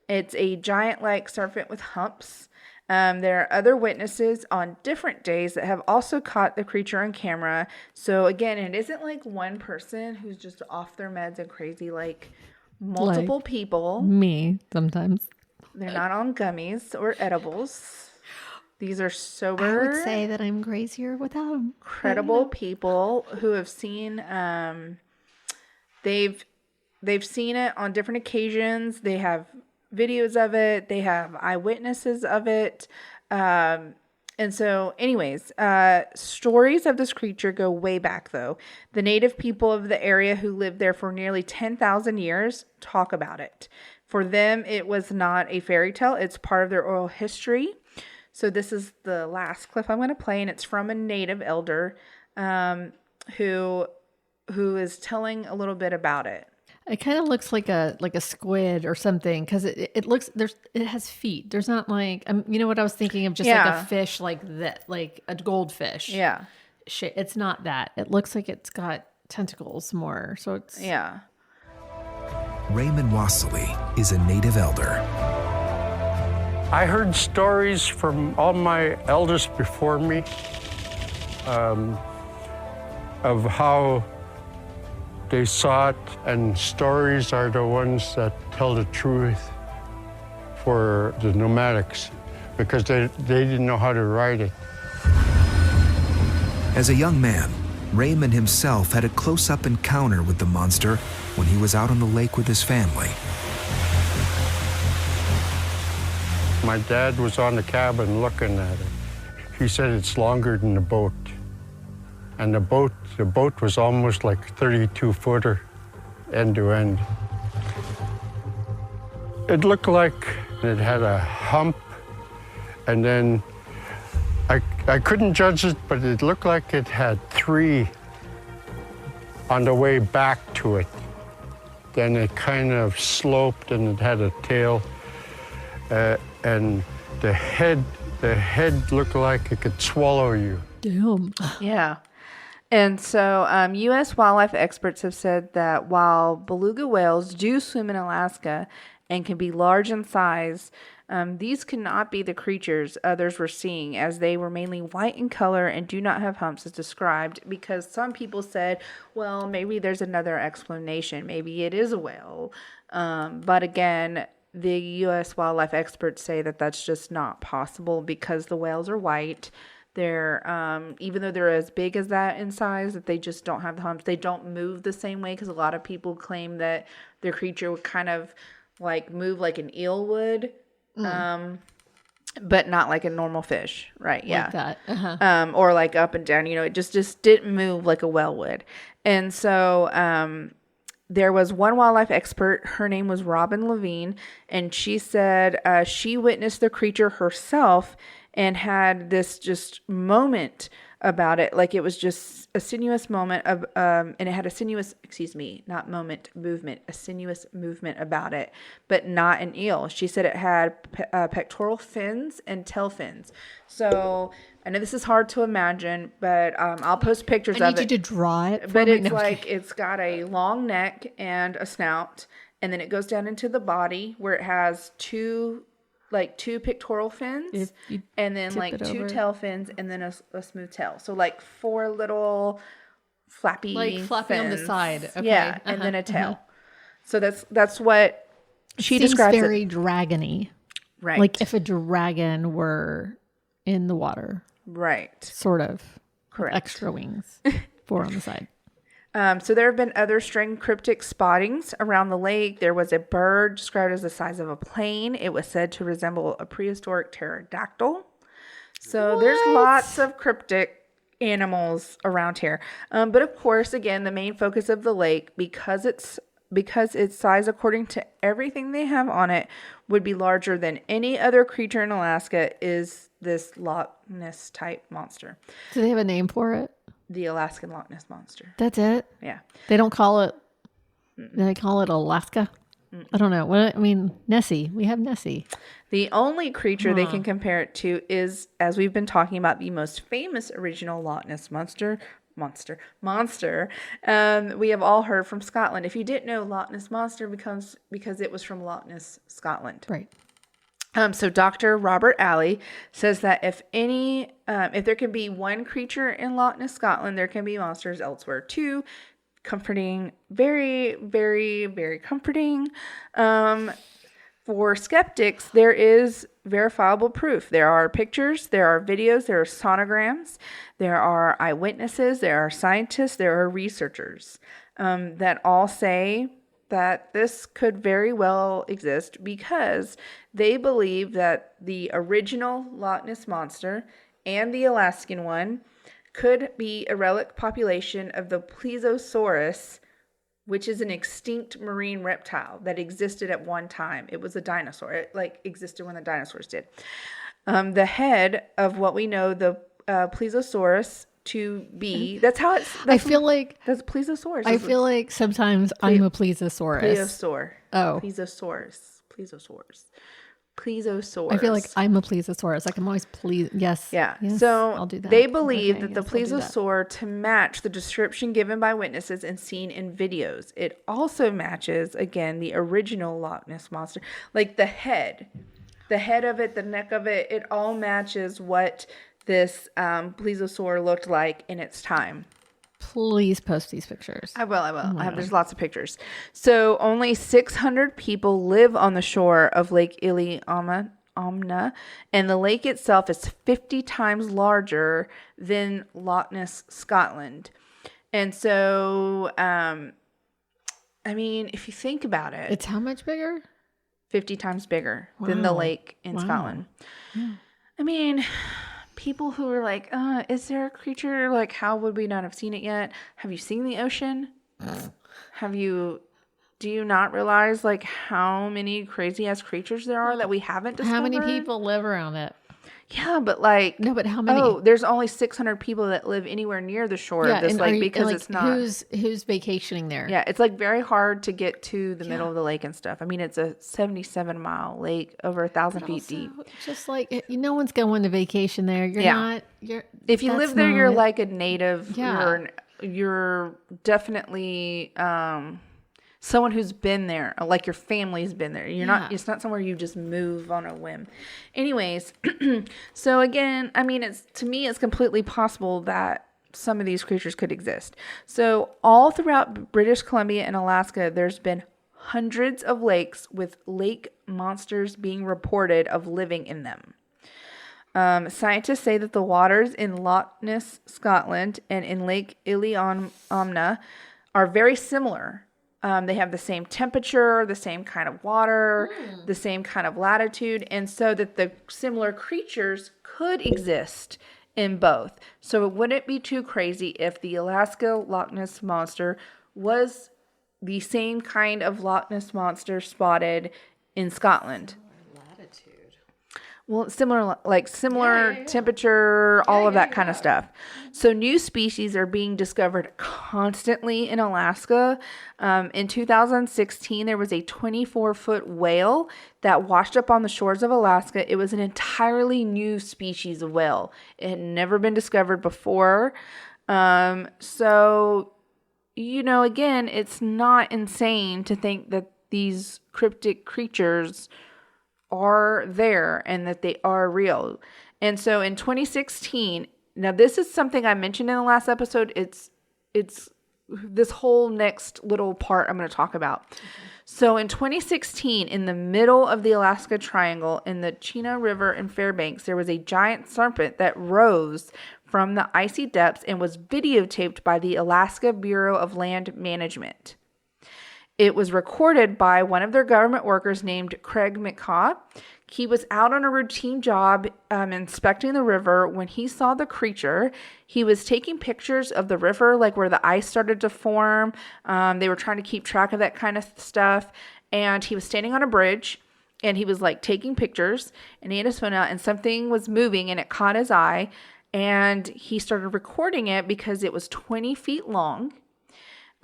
It's a giant-like serpent with humps. There are other witnesses on different days that have also caught the creature on camera. So again, it isn't like one person who's just off their meds and crazy, like multiple people. Me, sometimes. They're not on gummies or edibles. These are sober. I would say that I'm crazier without them. Credible people who have seen, they've seen it on different occasions. They have videos of it. They have eyewitnesses of it. And so anyways, stories of this creature go way back though. The native people of the area who lived there for nearly 10,000 years talk about it. For them, it was not a fairy tale. It's part of their oral history. So this is the last clip I'm going to play, and it's from a native elder who is telling a little bit about it. It kind of looks like a squid or something, because it has feet. There's not like you know what I was thinking of, just like a fish like that, like a goldfish. Yeah, it's not that. It looks like it's got tentacles more. So it's Raymond Wassily is a native elder. I heard stories from all my elders before me of how they saw it, and stories are the ones that tell the truth for the nomadics, because they didn't know how to write it. As a young man, Raymond himself had a close-up encounter with the monster when he was out on the lake with his family. My dad was on the cabin looking at it. He said it's longer than the boat. And the boat was almost like 32-footer end to end. It looked like it had a hump, and then I couldn't judge it, but it looked like it had 3 on the way back to it. Then it kind of sloped and it had a tail. And the head looked like it could swallow you. Damn. Yeah. And so U.S. wildlife experts have said that while beluga whales do swim in Alaska and can be large in size, these could not be the creatures others were seeing, as they were mainly white in color and do not have humps as described, because some people said, well, maybe there's another explanation. Maybe it is a whale. But again, the U.S. wildlife experts say that that's just not possible, because the whales are white. They're, even though they're as big as that in size, that they just don't have the humps. They don't move the same way, because a lot of people claim that their creature would kind of like move like an eel would. but not like a normal fish, right? Yeah. Like that. Or like up and down, it just didn't move like a whale would. And so there was one wildlife expert. Her name was Robin Levine, and she said she witnessed the creature herself and had this just moment about it. Like, it was just a sinuous moment of, and it had a sinuous, not moment, movement, a sinuous movement about it, but not an eel. She said it had pectoral fins and tail fins. So I know this is hard to imagine, but I'll post pictures of it. I need you to draw it. But it's like, it's got a long neck and a snout, and then it goes down into the body where it has two pectoral fins, and then like two tail fins, and then a smooth tail. So like 4 little flappy on the side. Okay. Yeah, and then a tail. So that's what she describes. Seems very dragony. Right. Like if a dragon were in the water. Right. Sort of. Correct. Extra wings. 4 on the side. So there have been other strange cryptic spottings around the lake. There was a bird described as the size of a plane. It was said to resemble a prehistoric pterodactyl. So there's lots of cryptic animals around here. But of course, again, the main focus of the lake, because its size, according to everything they have on it, would be larger than any other creature in Alaska, is this Loch Ness type monster. Do they have a name for it? The Alaskan Loch Ness monster. That's it? Yeah. They don't call it, they call it Alaska? I don't know. Nessie. We have Nessie. The only creature they can compare it to is, as we've been talking about, the most famous original Loch Ness monster. We have all heard from Scotland. If you didn't know, Loch Ness monster because it was from Loch Ness, Scotland. Right. So Dr. Robert Alley says that if there can be one creature in Loch Ness, Scotland, there can be monsters elsewhere too. Comforting, very, very, very comforting. For skeptics, there is verifiable proof. There are pictures, there are videos, there are sonograms, there are eyewitnesses, there are scientists, there are researchers that all say that this could very well exist because they believe that the original Loch Ness monster and the Alaskan one could be a relic population of the Plesiosaurus, which is an extinct marine reptile that existed at one time. It was a dinosaur. It existed when the dinosaurs did. The head of what we know the Plesiosaurus to be. That's how it's. That's Plesiosaurus. I feel like sometimes I'm a Plesiosaurus. Plesiosaur. Oh. Plesiosaurus. I feel like I'm a Plesiosaurus. Like I'm always Yes. Yeah. Yes, so I'll do that. They believe that the plesiosaur to match the description given by witnesses and seen in videos. It also matches, again, the original Loch Ness monster. Like the head of it, the neck of it, it all matches what this plesiosaur looked like in its time. Please post these pictures. I will. There's lots of pictures. So only 600 people live on the shore of Lake Iliamna, and the lake itself is 50 times larger than Loch Ness, Scotland. And so, if you think about it, it's how much bigger? 50 times bigger than the lake in Scotland. Yeah. People who are like, is there a creature? Like, how would we not have seen it yet? Have you seen the ocean? Do you not realize like how many crazy ass creatures there are that we haven't discovered? How many people live around it? Yeah, but like no, but how many? Oh, there's only 600 people that live anywhere near the shore of this lake because it's not. Who's vacationing there? Yeah, it's like very hard to get to the middle of the lake and stuff. It's a 77-mile lake over 1,000 feet deep. Just like no one's going to vacation there. You're not. If you live there, you're like a native. Yeah. You're definitely someone who's been there, like your family's been there. You're not. It's not somewhere you just move on a whim. Anyways, so again, to me, it's completely possible that some of these creatures could exist. So all throughout British Columbia and Alaska, there's been hundreds of lakes with lake monsters being reported of living in them. Scientists say that the waters in Loch Ness, Scotland, and in Lake Iliamna are very similar. They have the same temperature, the same kind of water, the same kind of latitude, and so that the similar creatures could exist in both. So it wouldn't be too crazy if the Alaska Loch Ness Monster was the same kind of Loch Ness Monster spotted in Scotland. Well, similar temperature, all of that kind of stuff. So new species are being discovered constantly in Alaska. In 2016, there was a 24-foot whale that washed up on the shores of Alaska. It was an entirely new species of whale. It had never been discovered before. So, again, it's not insane to think that these cryptic creatures are there and that they are real. And so in 2016, now this is something I mentioned in the last episode. It's this whole next little part I'm going to talk about. So in 2016, in the middle of the Alaska Triangle in the Chena River in Fairbanks, there was a giant serpent that rose from the icy depths and was videotaped by the Alaska Bureau of Land Management. It was recorded by one of their government workers named Craig McCaw. He was out on a routine job inspecting the river when he saw the creature. He was taking pictures of the river, like where the ice started to form. They were trying to keep track of that kind of stuff. And he was standing on a bridge and he was like taking pictures, and he had his phone out and something was moving and it caught his eye. And he started recording it because it was 20 feet long.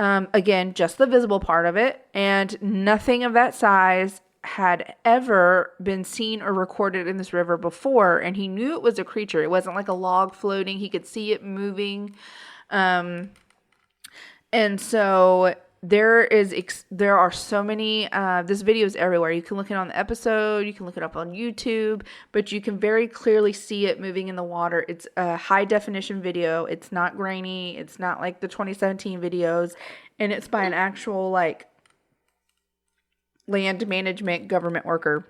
Again, just the visible part of it, and nothing of that size had ever been seen or recorded in this river before, and he knew it was a creature. It wasn't like a log floating. He could see it moving. And so there are so many, this video is everywhere. You can look it on the episode, you can look it up on YouTube, but you can very clearly see it moving in the water. It's a high definition video. It's not grainy. It's not like the 2017 videos, and it's by an actual like land management government worker.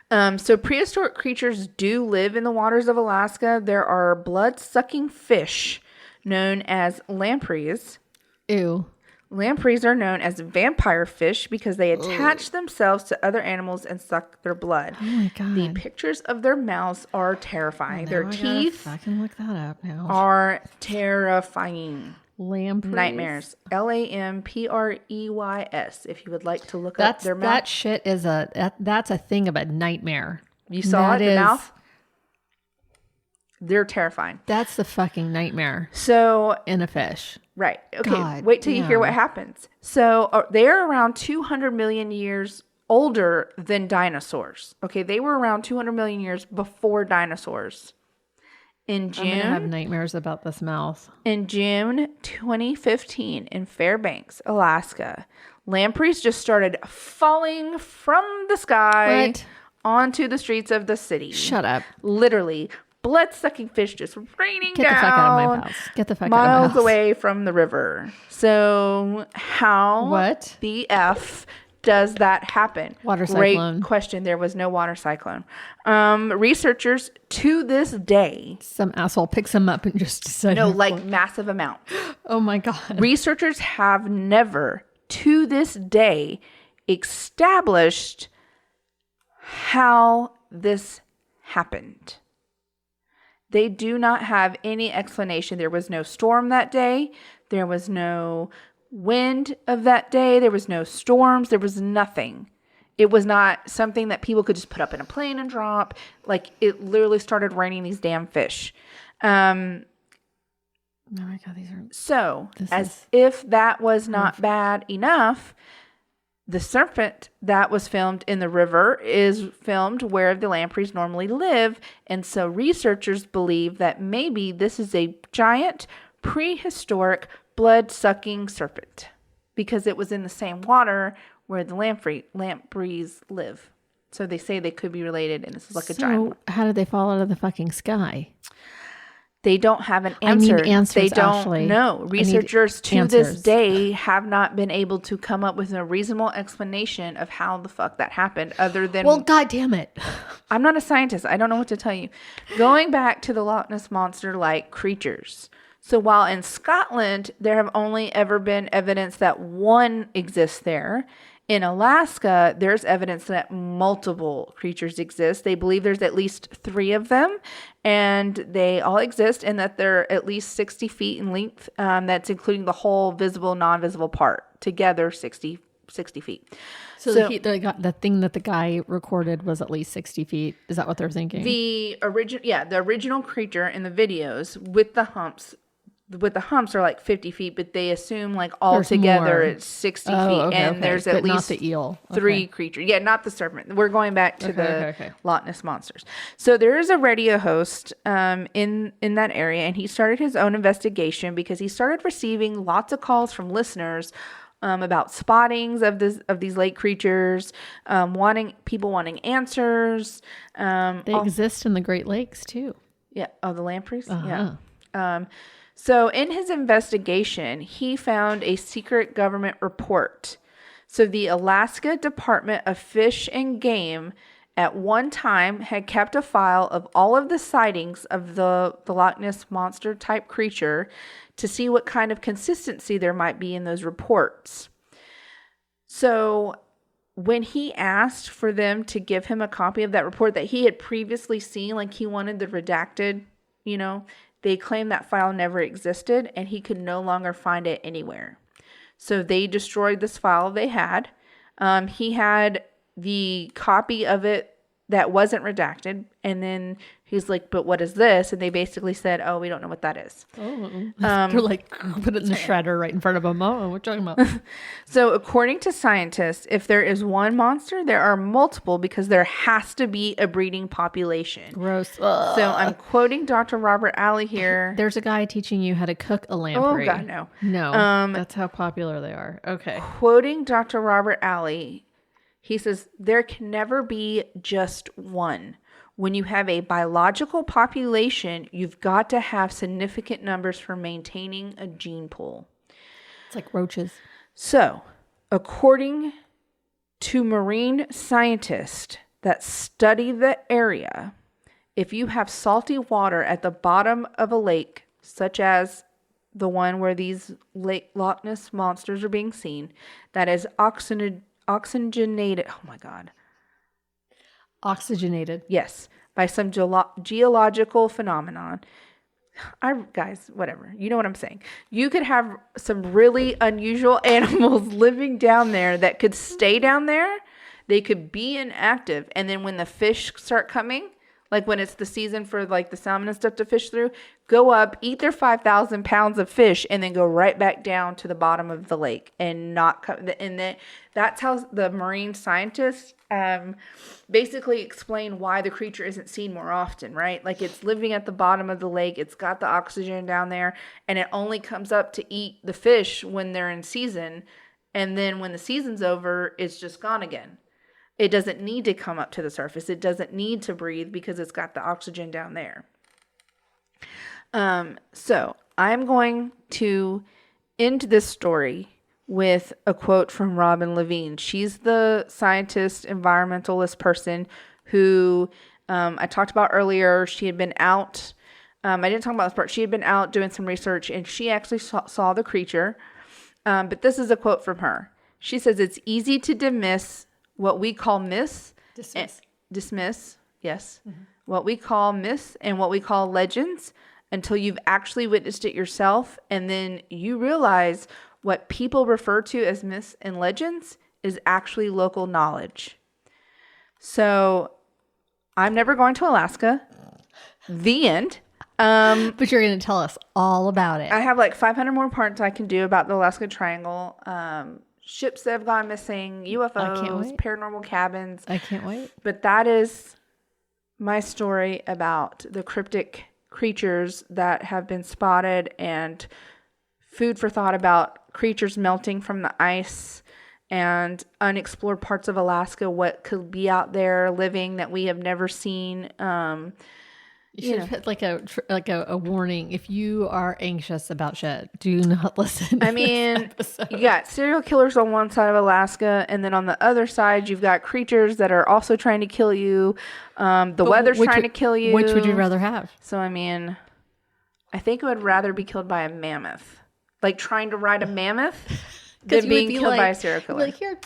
So prehistoric creatures do live in the waters of Alaska. There are blood-sucking fish known as lampreys. Ew. Lampreys are known as vampire fish because they attach themselves to other animals and suck their blood. Oh my God. The pictures of their mouths are terrifying. Their teeth I can look that up now. are terrifying. Lampreys. Nightmares. Lampreys. If you would like to look up their mouth. That shit is that's a thing of a nightmare. You saw the mouth? They're terrifying. That's the fucking nightmare. So in a fish. Right. Okay. God wait till you hear what happens. So they're around 200 million years older than dinosaurs. Okay. They were around 200 million years before dinosaurs. In June, I'm gonna have nightmares about this mouth. In June 2015 in Fairbanks, Alaska, lampreys just started falling from the sky onto the streets of the city. Shut up. Literally. Blood-sucking fish just raining down. Get the fuck out of my house. Get the fuck out of my house. Miles away from the river. So how the F does that happen? Water cyclone. Great question. There was no water cyclone. Researchers to this day. Some asshole picks them up and just decided. No, like massive amounts. Oh my God. Researchers have never to this day established how this happened. They do not have any explanation. There was no storm that day. There was no wind of that day. There was no storms. There was nothing. It was not something that people could just put up in a plane and drop. Like, it literally started raining these damn fish. Oh my God, if that was not bad enough, the serpent that was filmed in the river is filmed where the lampreys normally live. And so researchers believe that maybe this is a giant prehistoric blood-sucking serpent because it was in the same water where the lampreys live. So they say they could be related, and this is like a giant one. How did they fall out of the fucking sky? They don't have an answer. I need answers, they don't Ashley. know. Researchers to answers. this day have not been able to come up with a reasonable explanation of how the fuck that happened other than... Well, God damn it. I'm not a scientist. I don't know what to tell you. Going back to the Loch Ness Monster-like creatures. So while in Scotland, there have only ever been evidence that one exists there, in Alaska, there's evidence that multiple creatures exist. They believe there's at least 3 of them, and they all exist, and that they're at least 60 feet in length. That's including the whole visible, non-visible part. Together, 60 feet. So the thing that the guy recorded was at least 60 feet. Is that what they're thinking? The original creature in the videos with the humps are like 50 feet, but they assume like all There's together more. it's 60 feet. Okay, And there's but at least not the eel. 3 creatures. Yeah, not the serpent. We're going back to Okay. Loch Ness monsters. So there is a radio host in that area, and he started his own investigation because he started receiving lots of calls from listeners about spottings of these lake creatures, wanting answers. They exist in the Great Lakes too. Yeah. Oh, the lampreys? Yeah. So in his investigation, he found a secret government report. So the Alaska Department of Fish and Game at one time had kept a file of all of the sightings of the Loch Ness monster type creature to see what kind of consistency there might be in those reports. So when he asked for them to give him a copy of that report that he had previously seen, like he wanted the redacted, they claimed that file never existed and he could no longer find it anywhere. So they destroyed this file they had. He had the copy of it that wasn't redacted. And then he's like, but what is this? And they basically said, oh, we don't know what that is. They're like, put it in the shredder right in front of them. Oh, what are you talking about? So according to scientists, if there is one monster, there are multiple because there has to be a breeding population. Gross. Ugh. So I'm quoting Dr. Robert Alley here. There's a guy teaching you how to cook a lamprey. Oh, God, no. No, that's how popular they are. Okay. Quoting Dr. Robert Alley, he says, there can never be just one. When you have a biological population, you've got to have significant numbers for maintaining a gene pool. It's like roaches. So, according to marine scientists that study the area, if you have salty water at the bottom of a lake, such as the one where these Loch Ness monsters are being seen, that is oxygenated. Oh my God. Oxygenated. Yes. By some geological phenomenon. Guys, whatever. You know what I'm saying. You could have some really unusual animals living down there that could stay down there. They could be inactive. And then when the fish start coming, like when it's the season for like the salmon and stuff to fish through, go up, eat their 5,000 pounds of fish, and then go right back down to the bottom of the lake and not come. And then that's how the marine scientists basically explain why the creature isn't seen more often, right? Like it's living at the bottom of the lake. It's got the oxygen down there, and it only comes up to eat the fish when they're in season. And then when the season's over, it's just gone again. It doesn't need to come up to the surface. It doesn't need to breathe because it's got the oxygen down there. So I'm going to end this story with a quote from Robin Levine. She's the scientist, environmentalist person who I talked about earlier. She had been out. I didn't talk about this part. She had been out doing some research, and she actually saw the creature. But this is a quote from her. She says, it's easy to dismiss what we call myths. Dismiss, yes. Mm-hmm. What we call myths and what we call legends until you've actually witnessed it yourself. And then you realize what people refer to as myths and legends is actually local knowledge. So I'm never going to Alaska. The end. But you're going to tell us all about it. I have like 500 more parts I can do about the Alaska Triangle. Ships that have gone missing, UFOs, paranormal cabins. I can't wait. But that is my story about the cryptic creatures that have been spotted, and food for thought about creatures melting from the ice and unexplored parts of Alaska, what could be out there living that we have never seen. You should have like a warning. If you are anxious about shit, do not listen to this episode. You got serial killers on one side of Alaska, and then on the other side, you've got creatures that are also trying to kill you. The weather's trying to kill you. Which would you rather have? So, I mean, I think I would rather be killed by a mammoth. Like trying to ride a mammoth than being killed by a serial killer. Like, here.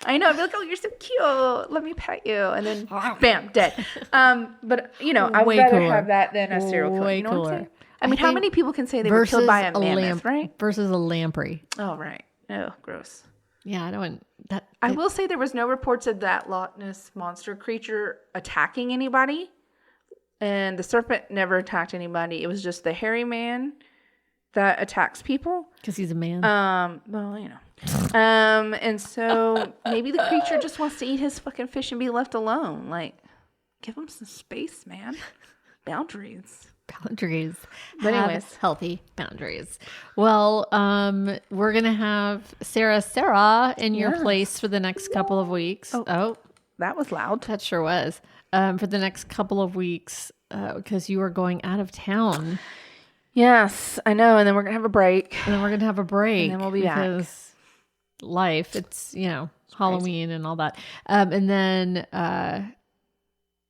I know. I'd be like, oh, you're so cute. Let me pet you. And then, bam, dead. But, I would rather have that than a serial killer. You know what I'm saying? I mean, how many people can say they were killed by a mammoth, right? Versus a lamprey. Oh, right. Oh, gross. Yeah, I don't... I will say there was no reports of that Loch Ness monster creature attacking anybody. And the serpent never attacked anybody. It was just the hairy man that attacks people. Because he's a man. Well, and so maybe the creature just wants to eat his fucking fish and be left alone. Like, give him some space, man. Boundaries. But anyways, healthy boundaries. Well, we're gonna have Sarah in your place for the next couple of weeks. Oh, that was loud. That sure was. For the next couple of weeks, because you are going out of town. Yes, I know. And then we're gonna have a break. And then we'll be back. Life, it's Halloween crazy. And all that. And then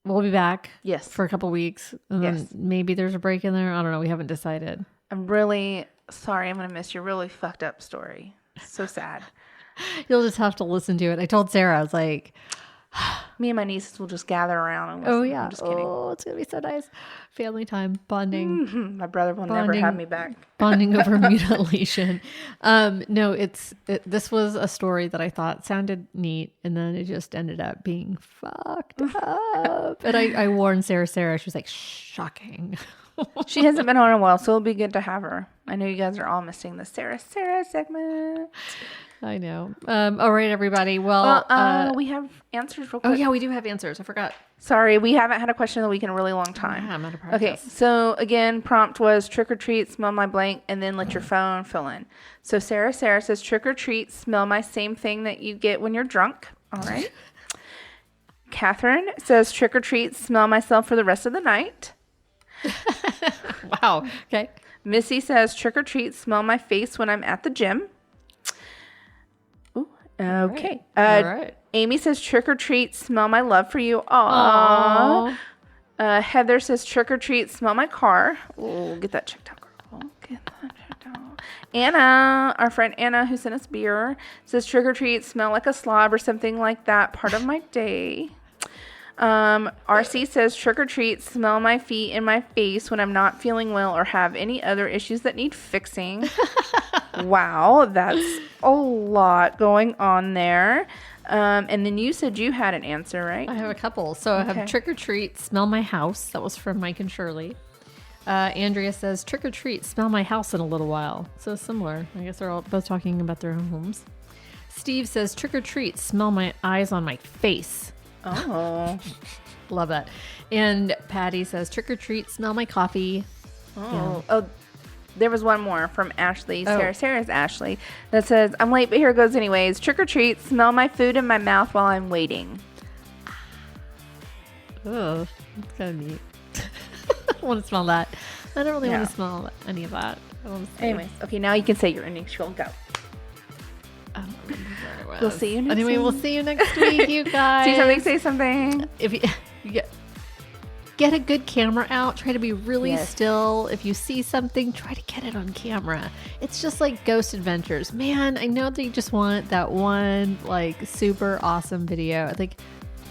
we'll be back. Yes, for a couple weeks. And then maybe there's a break in there. I don't know. We haven't decided. I'm really sorry. I'm gonna miss your really fucked up story. So sad. You'll just have to listen to it. I told Sarah, I was like, me and my nieces will just gather around and listen. Oh yeah. I'm just kidding. Oh, it's gonna be so nice. Family time, bonding. Mm-hmm. My brother will never have me back. Bonding over mutilation. No, this was a story that I thought sounded neat, and then it just ended up being fucked up. And I warned Sarah. She was like, shocking. She hasn't been on in a while, so it'll be good to have her. I know you guys are all missing the Sarah segment. I know. All right, everybody. Well, we have answers real quick. Oh, yeah, we do have answers. I forgot. Sorry, we haven't had a question of the week in a really long time. Yeah, I'm out of practice. Okay, so again, prompt was trick or treat, smell my blank, and then let your phone fill in. So Sarah says trick or treat, smell my same thing that you get when you're drunk. All right. Catherine says trick or treat, smell myself for the rest of the night. Wow. Okay. Missy says trick or treat, smell my face when I'm at the gym. Ooh, okay. All right. Amy says trick or treat, smell my love for you. Aww. Heather says trick or treat, smell my car. Oh, get that checked out, girl. Get that checked out. Anna, our friend Anna, who sent us beer, says trick or treat, smell like a slob or something like that. Part of my day. RC says trick or treat, smell my feet and my face when I'm not feeling well or have any other issues that need fixing. Wow, that's a lot going on there. And then you said you had an answer, right? I have a couple. So I have trick or treat, smell my house. That was from Mike and Shirley. Andrea says trick or treat, smell my house in a little while. So similar. I guess they're all both talking about their homes. Steve says trick or treat, smell my eyes on my face. Oh, love that. And Patty says trick or treat, smell my coffee. Oh, there was one more from Ashley. Sarah's Ashley that says I'm late, but here it goes anyways. Trick or treat, smell my food in my mouth while I'm waiting. Oh, that's kind of neat. I want to smell that. I don't really want to smell any of that. Anyways, okay, now you can say your ending. She'll go. We'll see you next week. We'll see you next week, you guys. See something, say something. If you get a good camera out, try to be really still. If you see something, try to get it on camera. It's just like Ghost Adventures. Man, I know that you just want that one like super awesome video. Like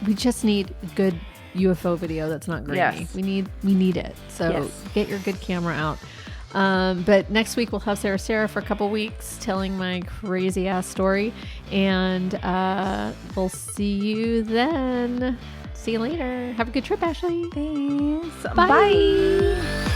we just need good UFO video that's not grainy. Yes. We need it. So get your good camera out. But next week we'll have Sarah for a couple weeks telling my crazy ass story, and we'll see you then. See you later. Have a good trip, Ashley. Thanks. Bye.